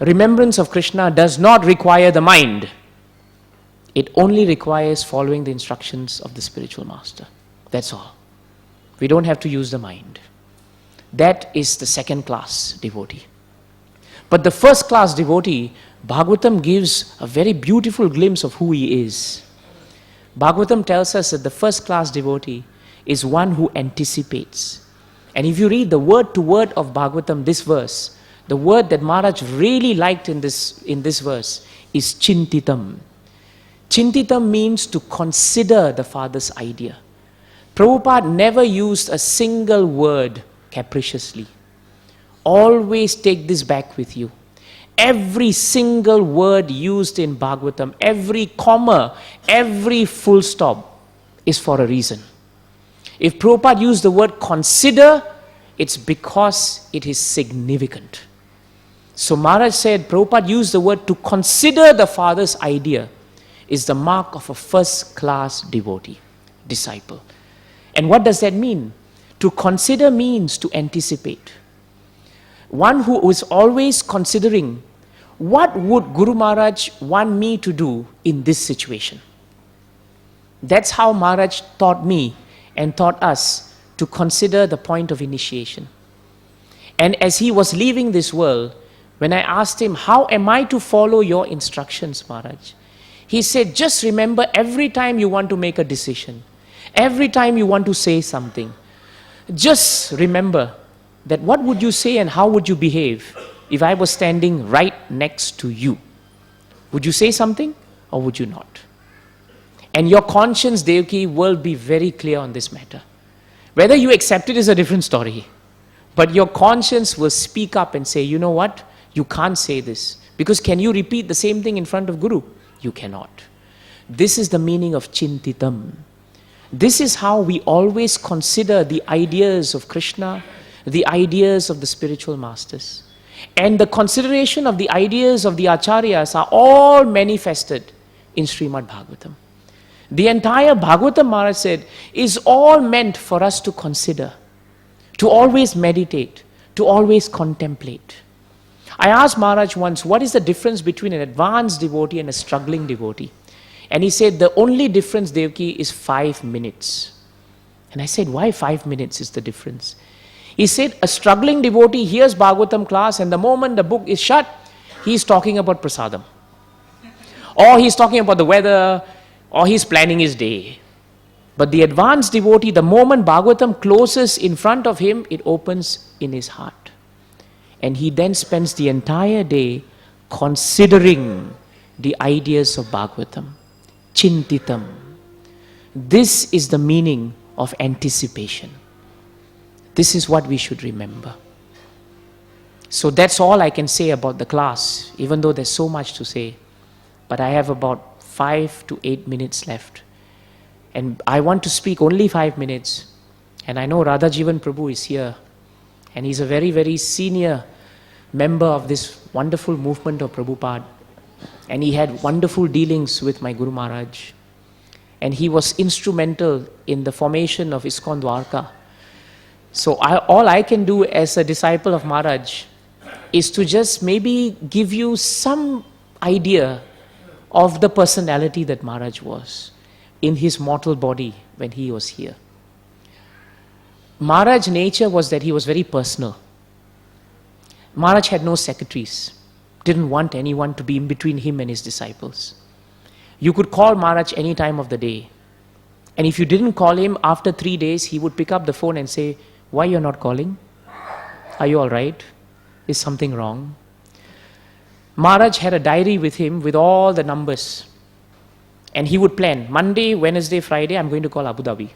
Remembrance of Krishna does not require the mind. It only requires following the instructions of the spiritual master. That's all. We don't have to use the mind. That is the second class devotee. But the first class devotee, Bhagavatam gives a very beautiful glimpse of who he is. Bhagavatam tells us that the first class devotee is one who anticipates. And if you read the word to word of Bhagavatam, this verse, the word that Maharaj really liked in this verse is chintitam. Chintitam means to consider the Father's idea. Prabhupada never used a single word capriciously. Always take this back with you. Every single word used in Bhagavatam, every comma, every full stop is for a reason. If Prabhupada used the word consider, it's because it is significant. So Maharaj said, Prabhupada used the word to consider the Father's idea is the mark of a first-class devotee, disciple. And what does that mean? To consider means to anticipate. One who is always considering, what would Guru Maharaj want me to do in this situation? That's how Maharaj taught me and taught us to consider the point of initiation. And as he was leaving this world, when I asked him, how am I to follow your instructions, Maharaj? He said, just remember every time you want to make a decision, every time you want to say something, just remember that what would you say and how would you behave if I was standing right next to you? Would you say something or would you not? And your conscience, Devaki, will be very clear on this matter. Whether you accept it is a different story. But your conscience will speak up and say, you know what? You can't say this. Because can you repeat the same thing in front of Guru? You cannot. This is the meaning of chintitam. This is how we always consider the ideas of Krishna, the ideas of the spiritual masters. And the consideration of the ideas of the acharyas are all manifested in Srimad Bhagavatam. The entire Bhagavatam, Maharaj said, is all meant for us to consider, to always meditate, to always contemplate. I asked Maharaj once, what is the difference between an advanced devotee and a struggling devotee? And he said, the only difference, Devaki, is 5 minutes. And I said, why 5 minutes is the difference? He said, a struggling devotee hears Bhagavatam class and the moment the book is shut, he's talking about prasadam. Or he's talking about the weather, or he's planning his day. But the advanced devotee, the moment Bhagavatam closes in front of him, it opens in his heart. And he then spends the entire day considering the ideas of Bhagavatam. Chintitam. This is the meaning of anticipation. This is what we should remember. So that's all I can say about the class, even though there's so much to say. But I have about 5 to 8 minutes left. And I want to speak only 5 minutes. And I know Radhajivan Prabhu is here. And he's a very, very senior member of this wonderful movement of Prabhupada. And he had wonderful dealings with my Guru Maharaj. And he was instrumental in the formation of ISKCON Dwarka. So all I can do as a disciple of Maharaj is to just maybe give you some idea of the personality that Maharaj was in his mortal body when he was here. Maharaj's nature was that he was very personal. Maharaj had no secretaries, didn't want anyone to be in between him and his disciples. You could call Maharaj any time of the day. And if you didn't call him, after 3 days, he would pick up the phone and say, why you're not calling? Are you all right? Is something wrong? Maharaj had a diary with him with all the numbers. And he would plan, Monday, Wednesday, Friday, I'm going to call Abu Dhabi.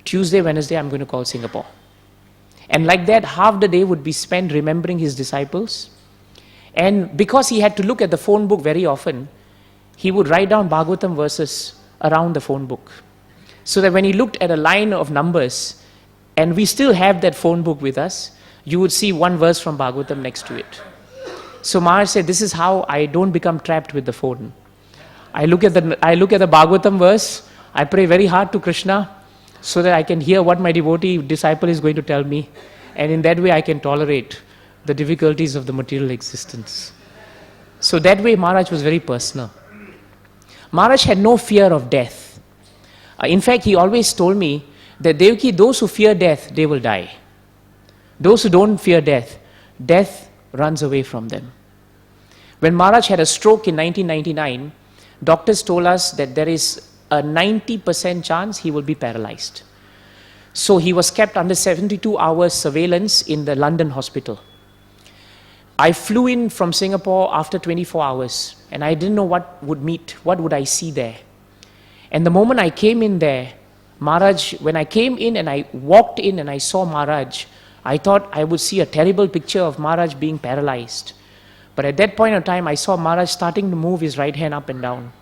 Tuesday, Wednesday, I'm going to call Singapore. And like that, half the day would be spent remembering his disciples. And because he had to look at the phone book very often, he would write down Bhagavatam verses around the phone book. So that when he looked at a line of numbers, and we still have that phone book with us, you would see one verse from Bhagavatam next to it. So Maharaj said, this is how I don't become trapped with the phone. I look at the Bhagavatam verse, I pray very hard to Krishna, so that I can hear what my devotee disciple is going to tell me. And in that way I can tolerate the difficulties of the material existence. So that way Maharaj was very personal. Maharaj had no fear of death. In fact, he always told me that Devaki, those who fear death, they will die. Those who don't fear death, death runs away from them. When Maharaj had a stroke in 1999, doctors told us that there is a 90% chance he will be paralyzed. So he was kept under 72 hours surveillance in the London hospital. I flew in from Singapore after 24 hours and I didn't know what would I see there. And the moment I came in there, Maharaj, when I came in and I walked in and I saw Maharaj, I thought I would see a terrible picture of Maharaj being paralyzed. But at that point of time, I saw Maharaj starting to move his right hand up and down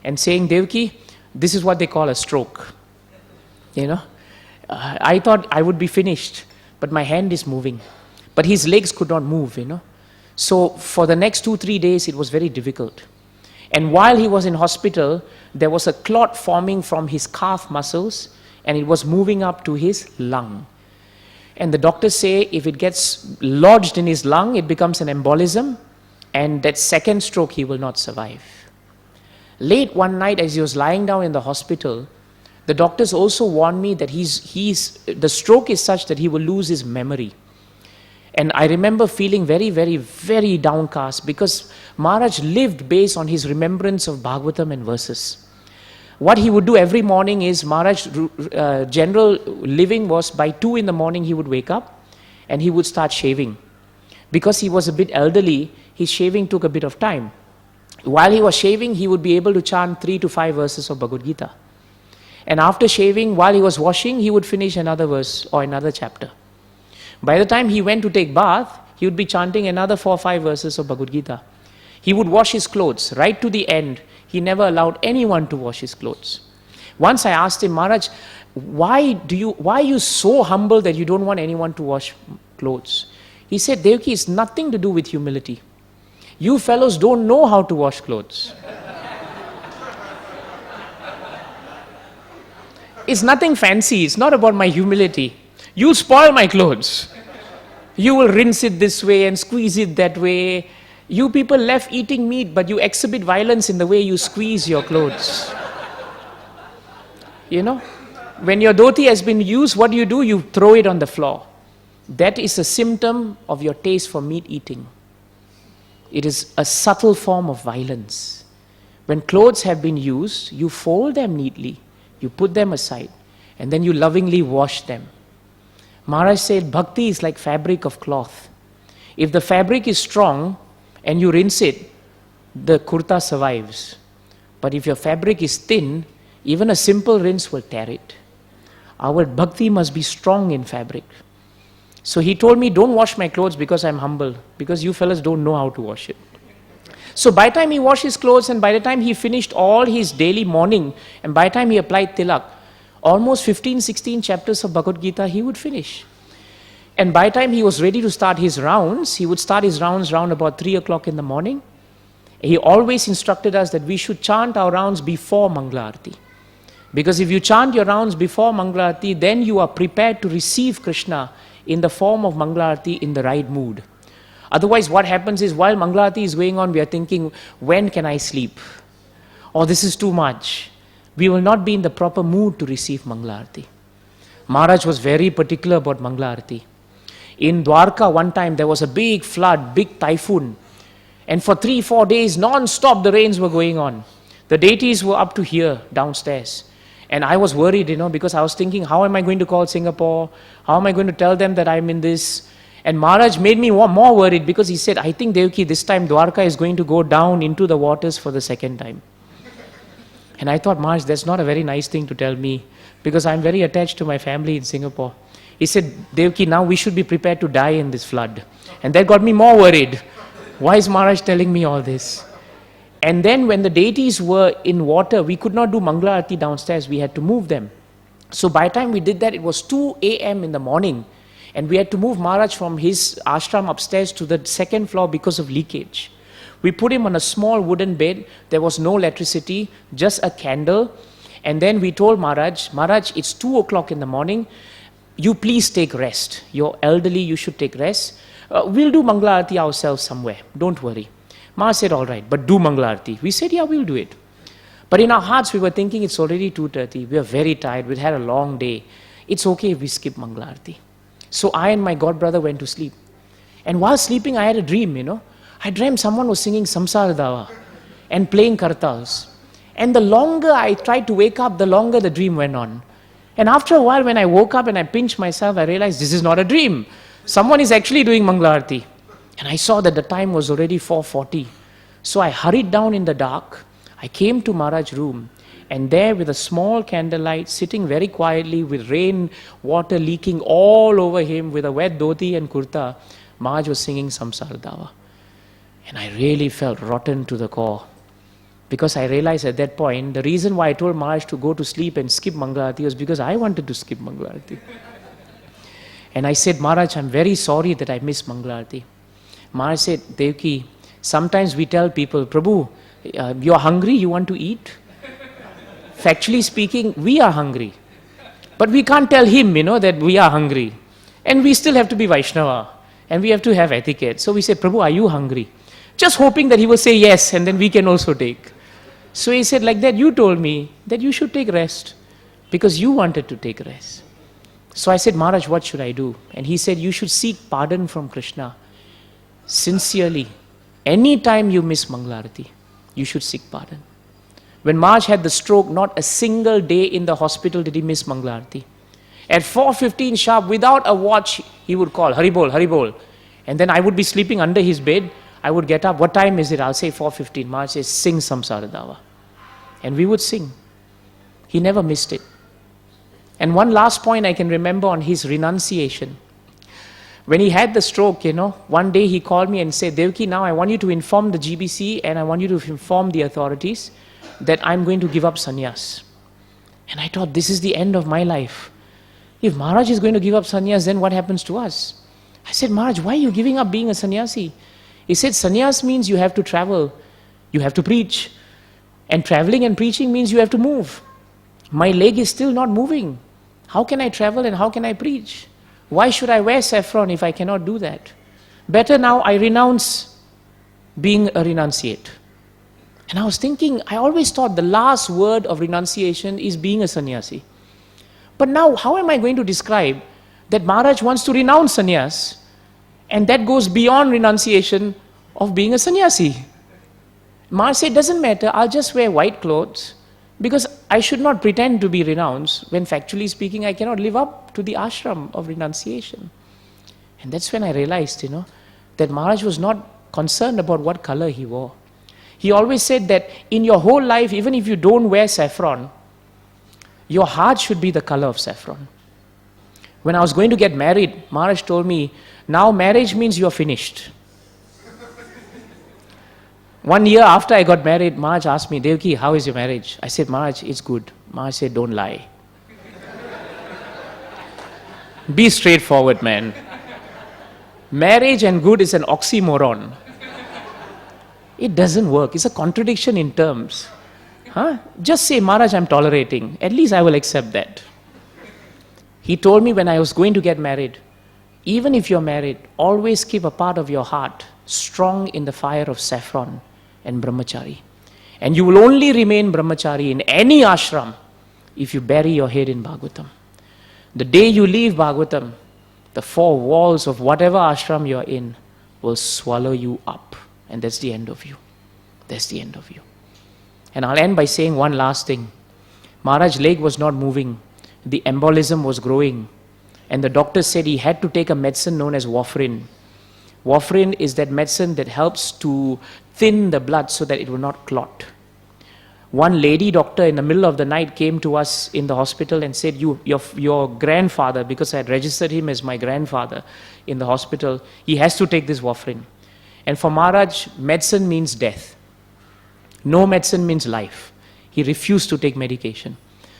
and saying, Devaki, this is what they call a stroke. I thought I would be finished, but my hand is moving. But his legs could not move, So for the next 2-3 days, it was very difficult. And while he was in hospital, there was a clot forming from his calf muscles and it was moving up to his lung. And the doctors say if it gets lodged in his lung, it becomes an embolism and that second stroke he will not survive. Late one night as he was lying down in the hospital, the doctors also warned me that the stroke is such that he will lose his memory. And I remember feeling very, very, very downcast because Maharaj lived based on his remembrance of Bhagavatam and verses. What he would do every morning is, Maharaj's general living was by 2 in the morning he would wake up and he would start shaving. Because he was a bit elderly, his shaving took a bit of time. While he was shaving, he would be able to chant 3 to 5 verses of Bhagavad Gita. And after shaving, while he was washing, he would finish another verse or another chapter. By the time he went to take bath, he would be chanting another 4 or 5 verses of Bhagavad Gita. He would wash his clothes right to the end. He never allowed anyone to wash his clothes. Once I asked him, Maharaj, why are you so humble that you don't want anyone to wash clothes? He said, Devaki, it's nothing to do with humility. You fellows don't know how to wash clothes. It's nothing fancy. It's not about my humility. You spoil my clothes. You will rinse it this way and squeeze it that way. You people left eating meat, but you exhibit violence in the way you squeeze your clothes. You know, when your dhoti has been used, what do? You throw it on the floor. That is a symptom of your taste for meat eating. It is a subtle form of violence. When clothes have been used, you fold them neatly, you put them aside, and then you lovingly wash them. Maharaj said, bhakti is like fabric of cloth. If the fabric is strong and you rinse it, the kurta survives. But if your fabric is thin, even a simple rinse will tear it. Our bhakti must be strong in fabric. So he told me, don't wash my clothes because I'm humble, because you fellas don't know how to wash it. So by the time he washed his clothes and by the time he finished all his daily morning and by the time he applied tilak, almost 15, 16 chapters of Bhagavad Gita he would finish. And by the time he was ready to start his rounds, he would start his rounds round about 3 o'clock in the morning. He always instructed us that we should chant our rounds before Mangala Arati. Because if you chant your rounds before Mangala Arati, then you are prepared to receive Krishna in the form of Mangala Arati in the right mood. Otherwise what happens is while Mangala Arati is going on, we are thinking, when can I sleep? Or this is too much. We will not be in the proper mood to receive Mangala Arati. Maharaj was very particular about Mangala Arati. In Dwarka one time there was a big flood, big typhoon. And for 3-4 days non-stop the rains were going on. The deities were up to here downstairs. And I was worried, because I was thinking, how am I going to call Singapore? How am I going to tell them that I'm in this? And Maharaj made me more worried because he said, I think Devaki, this time Dwarka is going to go down into the waters for the second time. And I thought, Maharaj, that's not a very nice thing to tell me because I'm very attached to my family in Singapore. He said, Devaki, now we should be prepared to die in this flood. And that got me more worried. Why is Maharaj telling me all this? And then when the deities were in water, we could not do Mangala Arati downstairs. We had to move them. So by the time we did that, it was 2 a.m. in the morning. And we had to move Maharaj from his ashram upstairs to the second floor because of leakage. We put him on a small wooden bed. There was no electricity, just a candle. And then we told Maharaj, Maharaj, it's 2 o'clock in the morning. You please take rest. You're elderly, you should take rest. We'll do Mangala Arati ourselves somewhere. Don't worry. Maharaj said, all right, but do Mangala Arati. We said, yeah, we'll do it. But in our hearts, we were thinking it's already 2:30. We are very tired. We'd had a long day. It's okay if we skip Mangala Arati. So I and my godbrother went to sleep. And while sleeping, I had a dream, I dreamt someone was singing Samsara Dava and playing kartals. And the longer I tried to wake up, the longer the dream went on. And after a while, when I woke up and I pinched myself, I realized this is not a dream. Someone is actually doing Mangala Arati. And I saw that the time was already 4:40. So I hurried down in the dark. I came to Maharaj's room. And there with a small candlelight, sitting very quietly with rain, water leaking all over him with a wet dhoti and kurta, Maharaj was singing Samsara Dava. And I really felt rotten to the core. Because I realized at that point, the reason why I told Maharaj to go to sleep and skip Mangala Arati was because I wanted to skip Mangala Arati. And I said, Maharaj, I'm very sorry that I missed Mangala Arati. Maharaj said, Devaki, sometimes we tell people, Prabhu, you're hungry, you want to eat? Factually speaking, we are hungry. But we can't tell him, that we are hungry. And we still have to be Vaishnava. And we have to have etiquette. So we say, Prabhu, are you hungry? Just hoping that he will say yes, and then we can also take. So he said, like that, you told me that you should take rest. Because you wanted to take rest. So I said, Maharaj, what should I do? And he said, you should seek pardon from Krishna. Sincerely. Any time you miss Mangala Arati, you should seek pardon. When Maharaj had the stroke, not a single day in the hospital did he miss Mangala Arati. At 4:15 sharp, without a watch, he would call, Hari Bol, Hari Bol. And then I would be sleeping under his bed. I would get up, what time is it? I'll say 4:15. Maharaj says, sing Samsara Dava. And we would sing. He never missed it. And one last point I can remember on his renunciation. When he had the stroke, one day he called me and said, Devaki, now I want you to inform the GBC and I want you to inform the authorities that I'm going to give up sannyas. And I thought, this is the end of my life. If Maharaj is going to give up sannyas, then what happens to us? I said, Maharaj, why are you giving up being a sannyasi? He said, sannyas means you have to travel, you have to preach. And traveling and preaching means you have to move. My leg is still not moving. How can I travel and how can I preach? Why should I wear saffron if I cannot do that? Better now I renounce being a renunciate. And I was thinking, I always thought the last word of renunciation is being a sannyasi. But now, how am I going to describe that Maharaj wants to renounce sannyas and that goes beyond renunciation of being a sannyasi? Maharaj said, it doesn't matter, I'll just wear white clothes because I should not pretend to be renounced when factually speaking I cannot live up to the ashram of renunciation. And that's when I realized, that Maharaj was not concerned about what color he wore. He always said that in your whole life, even if you don't wear saffron, your heart should be the color of saffron. When I was going to get married, Maharaj told me, now marriage means you're finished. 1 year after I got married, Maharaj asked me, Devaki, how is your marriage? I said, Maharaj, it's good. Maharaj said, don't lie. Be straightforward, man. Marriage and good is an oxymoron. It doesn't work. It's a contradiction in terms. Just say, Maharaj, I'm tolerating. At least I will accept that. He told me when I was going to get married, even if you're married, always keep a part of your heart strong in the fire of saffron and brahmachari. And you will only remain brahmachari in any ashram if you bury your head in Bhagavatam. The day you leave Bhagavatam, the four walls of whatever ashram you're in will swallow you up. And that's the end of you. That's the end of you. And I'll end by saying one last thing. Maharaj's leg was not moving. The embolism was growing. And the doctor said he had to take a medicine known as warfarin. Warfarin is that medicine that helps to thin the blood so that it will not clot. One lady doctor in the middle of the night came to us in the hospital and said, your grandfather, because I had registered him as my grandfather in the hospital, he has to take this warfarin. And for Maharaj, medicine means death. No medicine means life. He refused to take medication.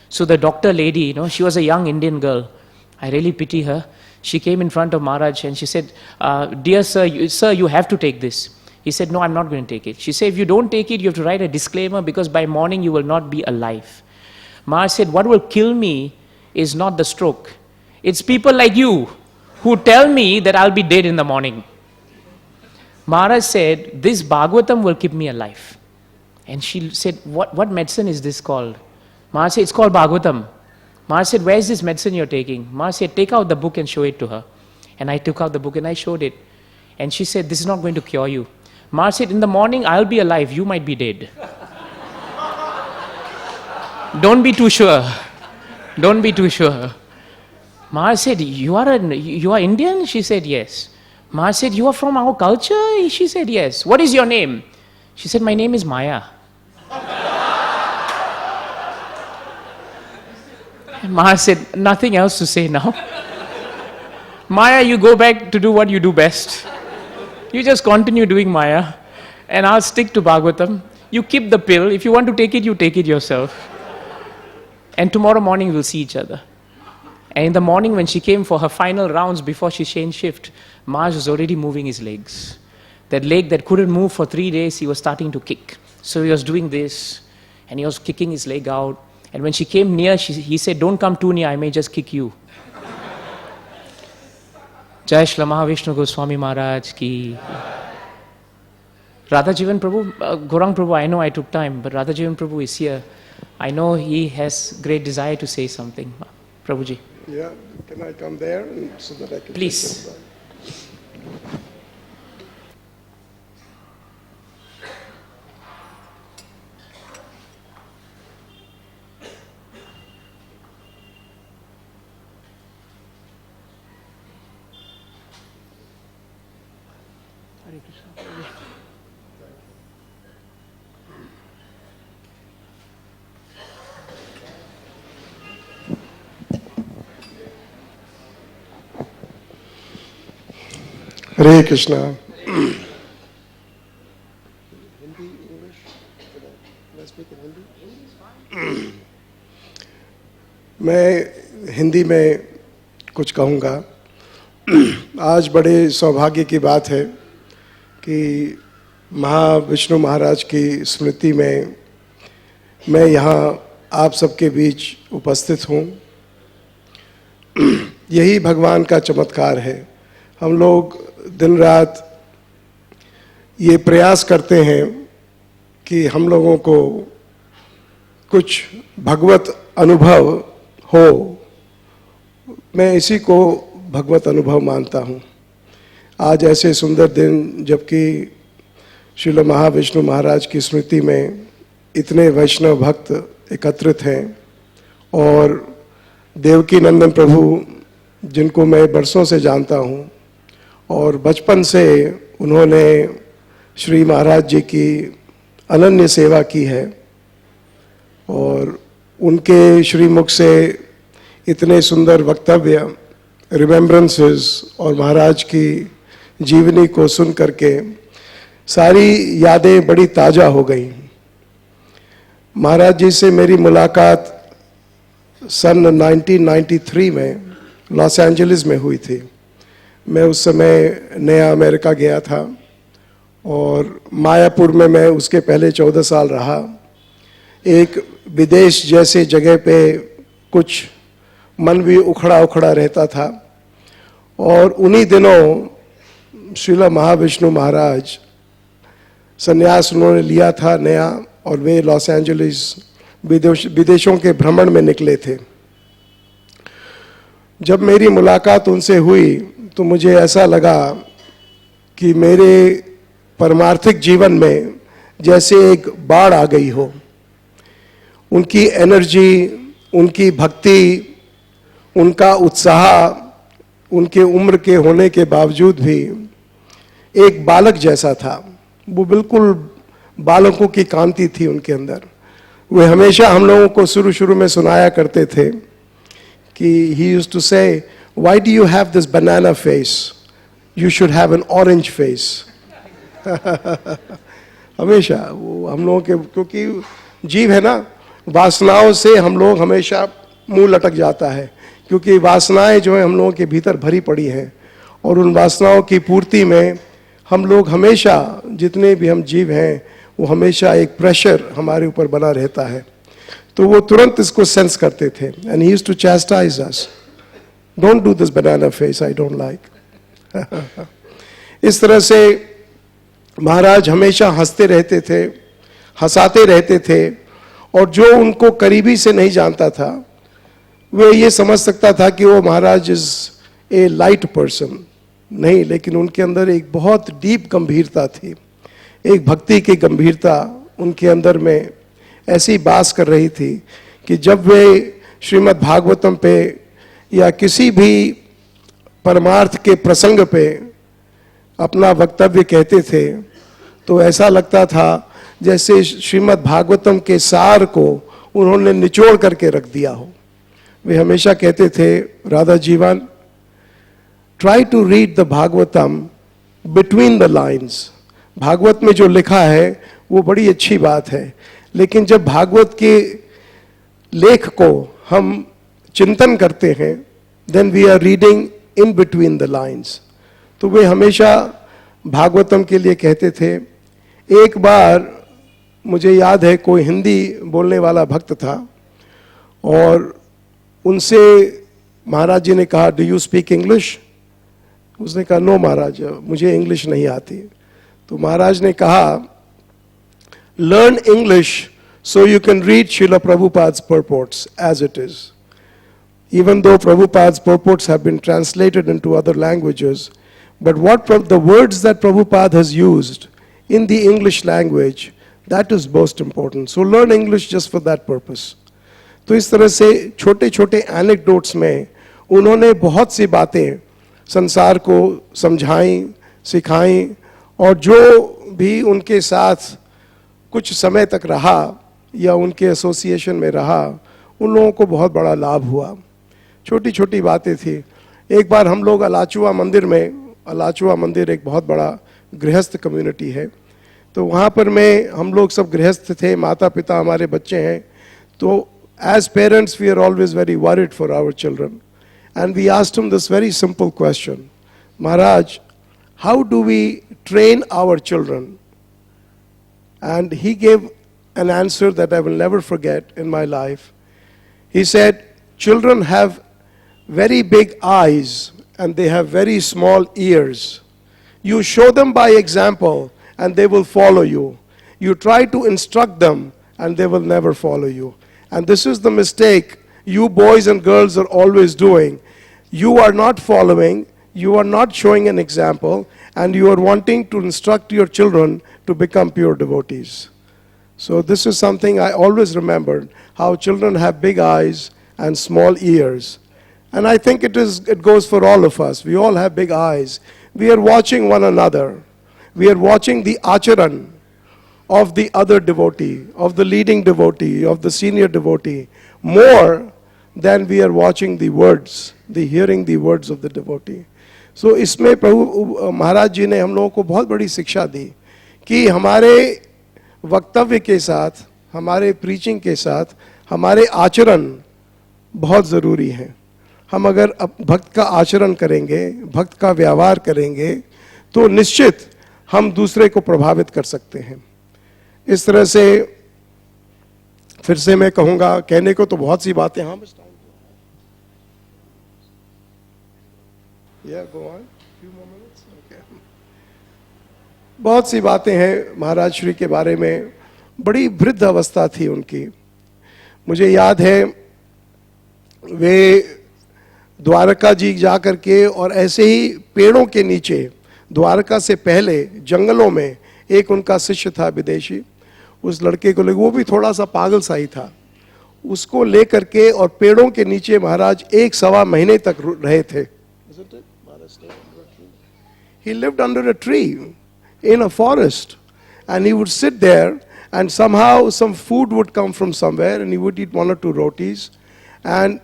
So the doctor lady, she was a young Indian girl. I really pity her. She came in front of Maharaj and she said, dear sir, you have to take this. He said, no, I'm not going to take it. She said, if you don't take it, you have to write a disclaimer because by morning you will not be alive. Maharaj said, what will kill me is not the stroke. It's people like you who tell me that I'll be dead in the morning. Maharaj said, this Bhagavatam will keep me alive. And she said, what medicine is this called? Maharaj said, it's called Bhagavatam. Maharaj said, where is this medicine you're taking? Maharaj said, take out the book and show it to her. And I took out the book and I showed it. And she said, this is not going to cure you. Maharaj said, in the morning I'll be alive, you might be dead. Don't be too sure. Don't be too sure. Maharaj said, you are Indian? She said, yes. Maharaj said, you are from our culture? She said, yes. What is your name? She said, my name is Maya. Maharaj said, nothing else to say now. Maya, you go back to do what you do best. You just continue doing Maya, and I'll stick to Bhagavatam. You keep the pill. If you want to take it, you take it yourself. And tomorrow morning we'll see each other. And in the morning when she came for her final rounds before she changed shift, Maharaj was already moving his legs. That leg that couldn't move for 3 days, he was starting to kick. So he was doing this, and he was kicking his leg out. And when she came near, he said, don't come too near, I may just kick you. Jai Shri Mahavishnu Goswami Maharaj ki. Radhajivan Prabhu, Gaurang Prabhu, I know I took time, but Radhajivan Prabhu is here. I know he has great desire to say something. Prabhuji. Yeah, can I come there so that I can... Please. Hare Krishna. Hare Krishna. Hindi, English, मैं हिंदी में कुछ कहूँगा। आज बड़े सौभाग्य की बात है कि महाविष्णु महाराज की स्मृति में मैं यहाँ आप सबके बीच उपस्थित हूँ। यही भगवान का चमत्कार है। हम लोग दिन रात ये प्रयास करते हैं कि हम लोगों को कुछ भगवत अनुभव हो। मैं इसी को भगवत अनुभव मानता हूँ। आज ऐसे सुंदर दिन, जबकि श्रील महाविष्णु महाराज की स्मृति में इतने वैष्णव भक्त एकत्रित हैं और देवकी नंदन प्रभु, जिनको मैं बरसों से जानता हूँ और बचपन से उन्होंने श्री महाराज जी की अनन्य सेवा की है और उनके श्रीमुख से इतने सुंदर वक्तव्य, रिमेम्बरेंसेस और महाराज की जीवनी को सुन करके सारी यादें बड़ी ताज़ा हो गई। महाराज जी से मेरी मुलाकात सन 1993 में लॉस एंजलिस में हुई थी। मैं उस समय नया अमेरिका गया था और मायापुर में मैं उसके पहले 14 साल रहा। एक विदेश जैसे जगह पे कुछ मन भी उखड़ा उखड़ा रहता था और उन्हीं दिनों श्रील महाविष्णु महाराज संन्यास उन्होंने लिया था नया और वे लॉस एंजलिस विदेशों के भ्रमण में निकले थे। जब मेरी मुलाकात उनसे हुई तो मुझे ऐसा लगा कि मेरे परमार्थिक जीवन में जैसे एक बाढ़ आ गई हो। उनकी एनर्जी, उनकी भक्ति, उनका उत्साह उनके उम्र के होने के बावजूद भी एक बालक जैसा था। वो बिल्कुल बालकों की कांति थी उनके अंदर। वे हमेशा हम लोगों को शुरू शुरू में सुनाया करते थे कि he used to say, why do you have this banana face? You should have an orange face. हमेशा वो हम लोगों के, क्योंकि जीव है ना, वासनाओं से हम लोग हमेशा मुंह लटक जाता है, क्योंकि वासनाएं जो है हम लोगों के भीतर भरी पड़ी हैं और उन वासनाओं की पूर्ति में हम लोग हमेशा, जितने भी हम जीव हैं, वो हमेशा एक प्रेशर हमारे ऊपर बना रहता है। तो वो तुरंत इसको सेंस करते थे and he used to chastise us, don't do this banana face, I don't like. इस तरह से महाराज हमेशा हंसते रहते थे, हंसाते रहते थे और जो उनको करीबी से नहीं जानता था वो ये समझ सकता था कि वो महाराज इज ए लाइट पर्सन। नहीं, लेकिन उनके अंदर एक बहुत डीप गंभीरता थी, एक भक्ति की गंभीरता उनके अंदर में ऐसी बास कर रही थी कि जब वे श्रीमद् भागवतम पे या किसी भी परमार्थ के प्रसंग पे अपना वक्तव्य कहते थे तो ऐसा लगता था जैसे श्रीमद् भागवतम के सार को उन्होंने निचोड़ करके रख दिया हो। वे हमेशा कहते थे, Radha Jivan, try to read the Bhagavatam between the lines. Bhagavat में जो लिखा है वो बड़ी अच्छी बात है, लेकिन जब भागवत के लेख को हम चिंतन करते हैं, then we are reading in between the lines. तो वे हमेशा भागवतम के लिए कहते थे। एक बार मुझे याद है कोई हिंदी बोलने वाला भक्त था और उनसे महाराज जी ने कहा, डू यू स्पीक इंग्लिश? उसने कहा, नो महाराज, मुझे इंग्लिश नहीं आती। तो महाराज ने कहा, learn English so you can read Srila Prabhupada's purports as it is. Even though Prabhupada's purports have been translated into other languages, but the words that Prabhupada has used in the English language, that is most important. So learn English just for that purpose. तो इस तरह से छोटे छोटे anecdotes में उन्होंने बहुत सी बातें संसार को समझाई, सिखाई और जो भी उनके साथ कुछ समय तक रहा या उनके एसोसिएशन में रहा, उन लोगों को बहुत बड़ा लाभ हुआ। छोटी छोटी बातें थी। एक बार हम लोग अलाचुआ मंदिर में अलाचुआ मंदिर एक बहुत बड़ा गृहस्थ कम्युनिटी है, तो वहाँ पर हम लोग सब गृहस्थ थे, माता पिता हमारे बच्चे हैं, तो as parents we are always very worried for our children, and we asked him this very simple question, Maharaj, how do we train our children? And he gave an answer that I will never forget in my life. He said, children have very big eyes and they have very small ears. You show them by example and they will follow you. You try to instruct them and they will never follow you. And this is the mistake you boys and girls are always doing. You are not following, you are not showing an example, and you are wanting to instruct your children to become pure devotees. So this is something I always remembered, how children have big eyes and small ears. And I think it goes for all of us. We all have big eyes. We are watching one another. We are watching the acharan of the other devotee, of the leading devotee, of the senior devotee, more than we are watching the words, hearing the words of the devotee. So इसमें प्रभु महाराज जी ने हम लोगों को बहुत बड़ी शिक्षा दी कि हमारे वक्तव्य के साथ, हमारे प्रीचिंग के साथ, हमारे आचरण बहुत ज़रूरी है. हम अगर भक्त का आचरण करेंगे, भक्त का व्यवहार करेंगे, तो निश्चित हम दूसरे को प्रभावित कर सकते हैं. इस तरह से फिर से मैं कहूँगा, कहने को तो बहुत सी बातें, हाँ बस go on. Few more minutes? Okay. बहुत सी बातें हैं महाराज श्री के बारे में. बड़ी वृद्ध अवस्था थी उनकी. मुझे याद है वे द्वारका जी जा करके और ऐसे ही पेड़ों के नीचे, द्वारका से पहले जंगलों में एक उनका शिष्य था विदेशी, उस लड़के को वो भी थोड़ा सा पागल सा ही था, उसको लेकर के और पेड़ों के नीचे महाराज 1-1.25 महीने तक रहे थे. He lived under a tree in a forest, and he would sit there, and somehow some food would come from somewhere, and he would eat 1 or 2 rotis, and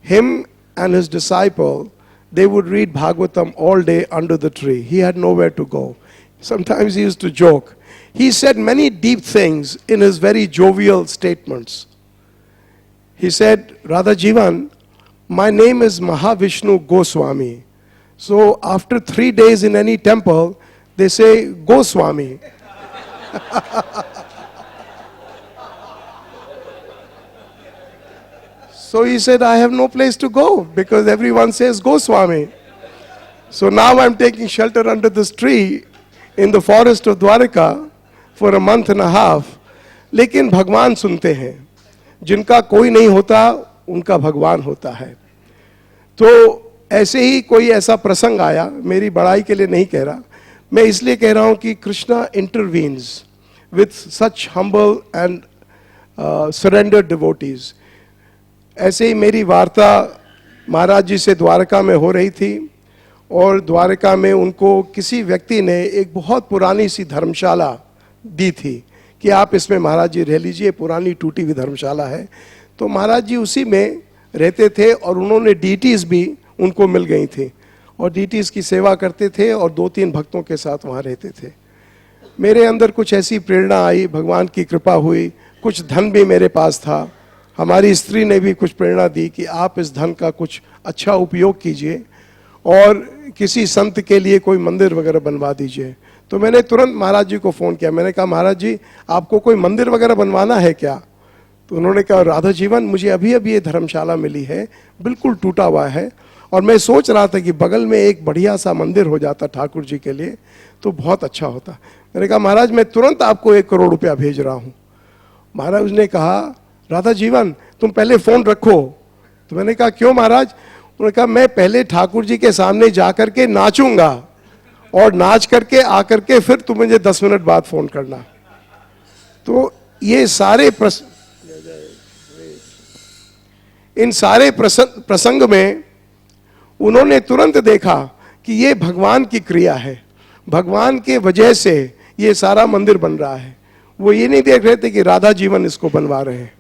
him and his disciple, they would read Bhagavatam all day under the tree. He had nowhere to go. Sometimes he used to joke. He said many deep things in his very jovial statements. He said, Radha Jivan, my name is Mahavishnu Goswami. So after 3 days in any temple, they say, Goswami. So he said, I have no place to go because everyone says Goswami. So now I'm taking shelter under this tree in the forest of Dwarika for a month and a half. लेकिन भगवान सुनते हैं. जिनका कोई नहीं होता, उनका भगवान होता है. तो ऐसे ही कोई ऐसा प्रसंग आया, मेरी बड़ाई के लिए नहीं कह रहा, मैं इसलिए कह रहा हूं कि Krishna intervenes with such humble and surrendered devotees. ऐसे ही मेरी वार्ता महाराज जी से द्वारका में हो रही थी, और द्वारका में उनको किसी व्यक्ति ने एक बहुत पुरानी सी धर्मशाला दी थी कि आप इसमें महाराज जी रह लीजिए, पुरानी टूटी हुई धर्मशाला है. तो महाराज जी उसी में रहते थे, और उन्होंने डीटीज भी उनको मिल गई थी, और डीटीज की सेवा करते थे, और 2-3 भक्तों के साथ वहाँ रहते थे. मेरे अंदर कुछ ऐसी प्रेरणा आई, भगवान की कृपा हुई, कुछ धन भी मेरे पास था, हमारी स्त्री ने भी कुछ प्रेरणा दी कि आप इस धन का कुछ अच्छा उपयोग कीजिए और किसी संत के लिए कोई मंदिर वगैरह बनवा दीजिए. तो मैंने तुरंत महाराज जी को फ़ोन किया. मैंने कहा, महाराज जी आपको कोई मंदिर वगैरह बनवाना है क्या? तो उन्होंने कहा, राधा जीवन, मुझे अभी अभी ये धर्मशाला मिली है, बिल्कुल टूटा हुआ है, और मैं सोच रहा था कि बगल में एक बढ़िया सा मंदिर हो जाता ठाकुर जी के लिए तो बहुत अच्छा होता. मैंने कहा, महाराज मैं तुरंत आपको 1 करोड़ रुपया भेज रहा हूँ. महाराज ने कहा, राधा जीवन तुम पहले फ़ोन रखो. तो मैंने कहा, क्यों महाराज? उन्होंने कहा, मैं पहले ठाकुर जी के सामने जा करके नाचूंगा, और नाच करके आकर के फिर तुम मुझे 10 मिनट बाद फ़ोन करना. तो ये सारे इन सारे प्रसंग में उन्होंने तुरंत देखा कि ये भगवान की क्रिया है, भगवान के वजह से ये सारा मंदिर बन रहा है. वो ये नहीं देख रहे थे कि राधा जीवन इसको बनवा रहे हैं.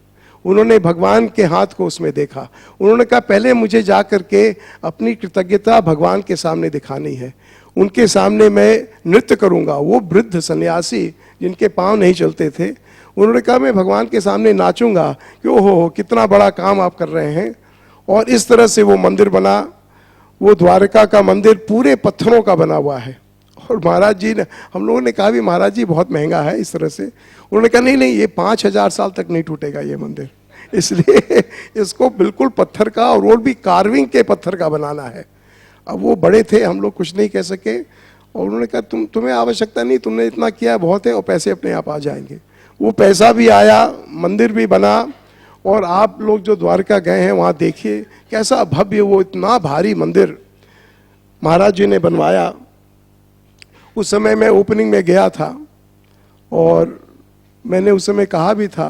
उन्होंने भगवान के हाथ को उसमें देखा. उन्होंने कहा, पहले मुझे जा करके अपनी कृतज्ञता भगवान के सामने दिखानी है. उनके सामने मैं नृत्य करूंगा। वो वृद्ध सन्यासी जिनके पांव नहीं चलते थे, उन्होंने कहा मैं भगवान के सामने नाचूंगा कि ओहो कितना बड़ा काम आप कर रहे हैं। और इस तरह से वो मंदिर बना। वो द्वारका का मंदिर पूरे पत्थरों का बना हुआ है। और महाराज जी ने, हम लोगों ने कहा भी महाराज जी बहुत महंगा है इस तरह से, उन्होंने कहा नहीं नहीं, ये 5000 साल तक नहीं टूटेगा ये मंदिर, इसलिए इसको बिल्कुल पत्थर का, और वो भी कार्विंग के पत्थर का बनाना है। अब वो बड़े थे, हम लोग कुछ नहीं कह सके, और उन्होंने कहा तुम्हें आवश्यकता नहीं, तुमने इतना किया बहुत है, और पैसे अपने आप आ जाएंगे। वो पैसा भी आया, मंदिर भी बना। और आप लोग जो द्वारका गए हैं वहाँ देखिए कैसा भव्य, वो इतना भारी मंदिर महाराज जी ने बनवाया। उस समय मैं ओपनिंग में गया था और मैंने उस समय कहा भी था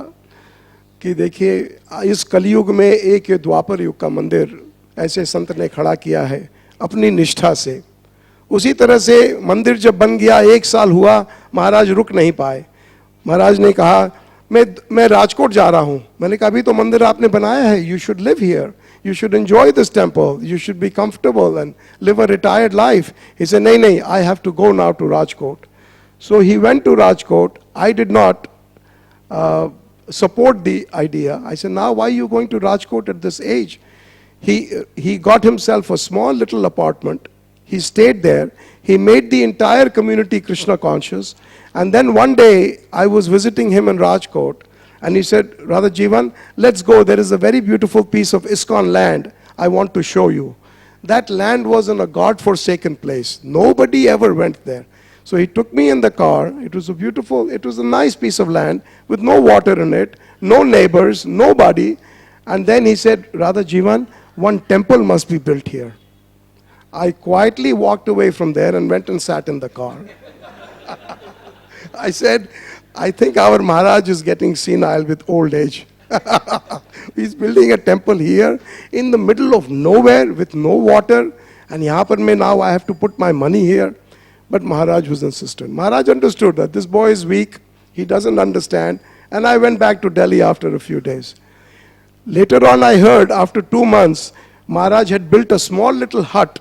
कि देखिए इस कलयुग में एक द्वापर युग का मंदिर ऐसे संत ने खड़ा किया है अपनी निष्ठा से। उसी तरह से मंदिर जब बन गया, 1 साल हुआ, महाराज रुक नहीं पाए। महाराज ने कहा मैं राजकोट जा रहा हूँ। मैंने कहा अभी तो मंदिर आपने बनाया है, you should live here, you should enjoy this temple, you should be comfortable and live a retired life. He said, नहीं, I have to go now to Rajkot. So he went to Rajkot. I did not support the idea. I said, now why are you going to Rajkot at this age? He got himself a small little apartment. He stayed there. He made the entire community Krishna conscious. And then one day, I was visiting him in Rajkot. And he said, Radha Jivan, let's go. There is a very beautiful piece of ISKCON land I want to show you. That land was in a God-forsaken place. Nobody ever went there. So he took me in the car. It was a nice piece of land with no water in it, no neighbors, nobody. And then he said, Radha Jivan, one temple must be built here. I quietly walked away from there and went and sat in the car. I said, I think our Maharaj is getting senile with old age. He's building a temple here in the middle of nowhere with no water, and yahan par now I have to put my money here. But Maharaj was insistent. Maharaj understood that this boy is weak, he doesn't understand, and I went back to Delhi after a few days. Later on I heard, after 2 months, Maharaj had built a small little hut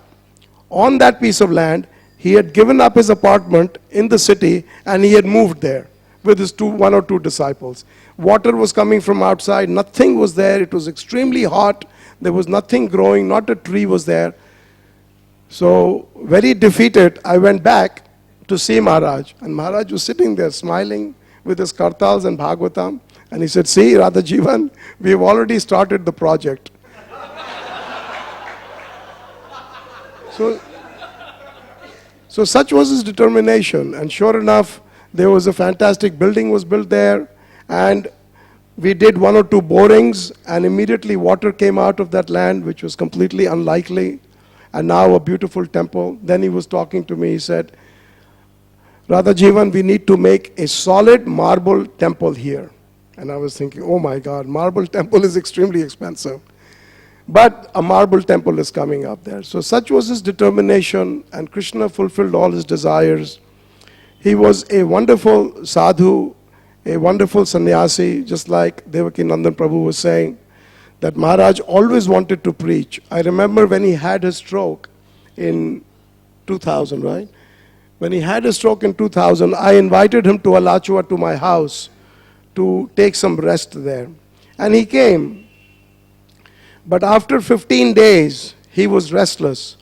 on that piece of land. He had given up his apartment in the city and he had moved there with his 1 or 2 disciples. Water was coming from outside, nothing was there, it was extremely hot, there was nothing growing, not a tree was there. So, very defeated, I went back to see Maharaj, and Maharaj was sitting there smiling with his kartals and Bhagavatam, and he said, see Radha Jivan, we have already started the project. So such was his determination, and sure enough, there was a fantastic building was built there, and we did 1 or 2 borings, and immediately water came out of that land, which was completely unlikely, and now a beautiful temple. Then he was talking to me, he said, Radha Jivan, we need to make a solid marble temple here. And I was thinking, oh my God, marble temple is extremely expensive. But a marble temple is coming up there. So such was his determination, and Krishna fulfilled all his desires. He was a wonderful sadhu, a wonderful sannyasi, just like Devaki Nandan Prabhu was saying, that Maharaj always wanted to preach. I remember when he had his stroke in 2000, right? When he had his stroke in 2000, I invited him to Alachua, to my house, to take some rest there. And he came. But after 15 days, he was restless.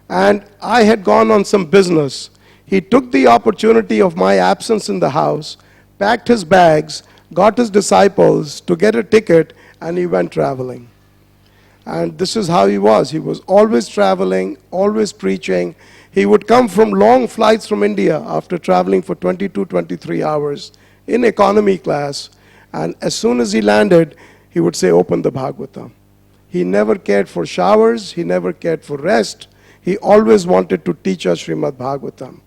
And I had gone on some business. He took the opportunity of my absence in the house, packed his bags, got his disciples to get a ticket, and he went traveling. And this is how he was. He was always traveling, always preaching. He would come from long flights from India after traveling for 22, 23 hours in economy class. And as soon as he landed, he would say, open the Bhagavatam. He never cared for showers. He never cared for rest. He always wanted to teach us Srimad Bhagavatam.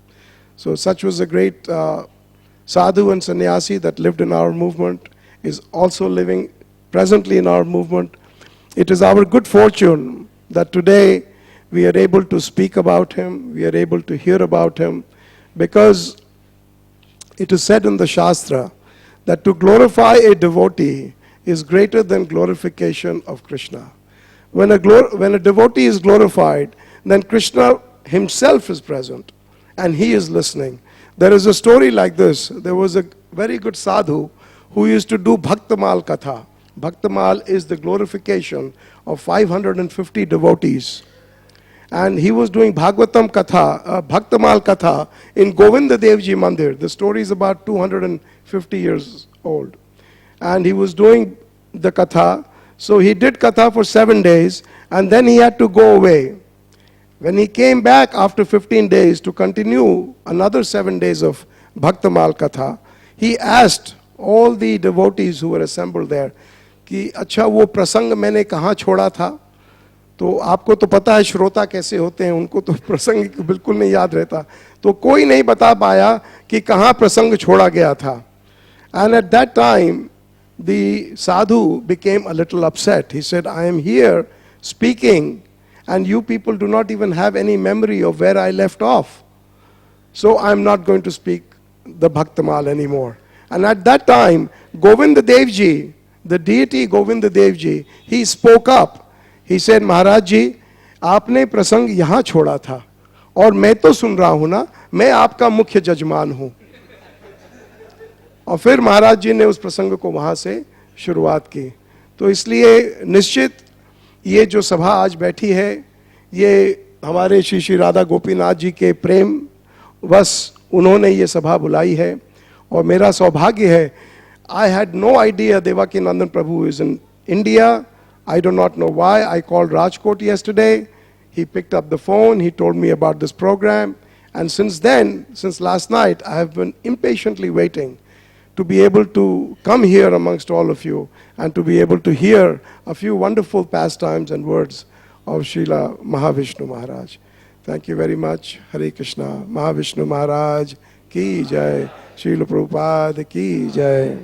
So such was a great sadhu and sannyasi that lived in our movement, is also living presently in our movement. It is our good fortune that today we are able to speak about him, we are able to hear about him, because it is said in the Shastra that to glorify a devotee is greater than glorification of Krishna. When a devotee is glorified, then Krishna himself is present and he is listening. There is a story like this. There was a very good sadhu who used to do Bhaktamal Katha. Bhaktamal is the glorification of 550 devotees. And he was doing Bhagavatam Katha, Bhaktamal Katha in Govinda Devji Mandir. The story is about 250 years old. And he was doing the Katha. So he did Katha for 7 days and then he had to go away. When he came back after 15 days to continue another 7 days of Bhaktamal Katha, he asked all the devotees who were assembled there कि अच्छा वो प्रसंग मैंने कहाँ छोड़ा था. तो आपको तो पता है श्रोता कैसे होते हैं, उनको तो प्रसंग बिल्कुल नहीं याद रहता, तो कोई नहीं बता पाया कि कहाँ प्रसंग छोड़ा गया था. And at that time the sadhu became a little upset. He said, I am here speaking and you people do not even have any memory of where I left off. So I am not going to speak the Bhaktamal anymore. And at that time, Govinda Devji, the deity Govinda Devji, he spoke up. He said, Maharaj ji, आपने प्रसंग यहाँ छोड़ा था और मैं तो सुन रहा हूँ ना, मैं आपका मुख्य जजमान हूँ. और फिर महाराज जी ने उस प्रसंग को वहाँ से शुरुआत की. तो इसलिए निश्चित ये जो सभा आज बैठी है, ये हमारे श्री श्री राधा गोपीनाथ जी के प्रेम बस उन्होंने ये सभा बुलाई है. और मेरा सौभाग्य है, I had no idea Devaki Nandan Prabhu is in India. I do not know why. I called Rajkot yesterday. He picked up the phone. He told me about this program. And since then, since last night, I have been impatiently waiting to be able to come here amongst all of you and to be able to hear a few wonderful pastimes and words of Srila Mahavishnu Maharaj. Thank you very much. Hare Krishna. Mahavishnu Maharaj ki jai. Srila Prabhupada ki jai.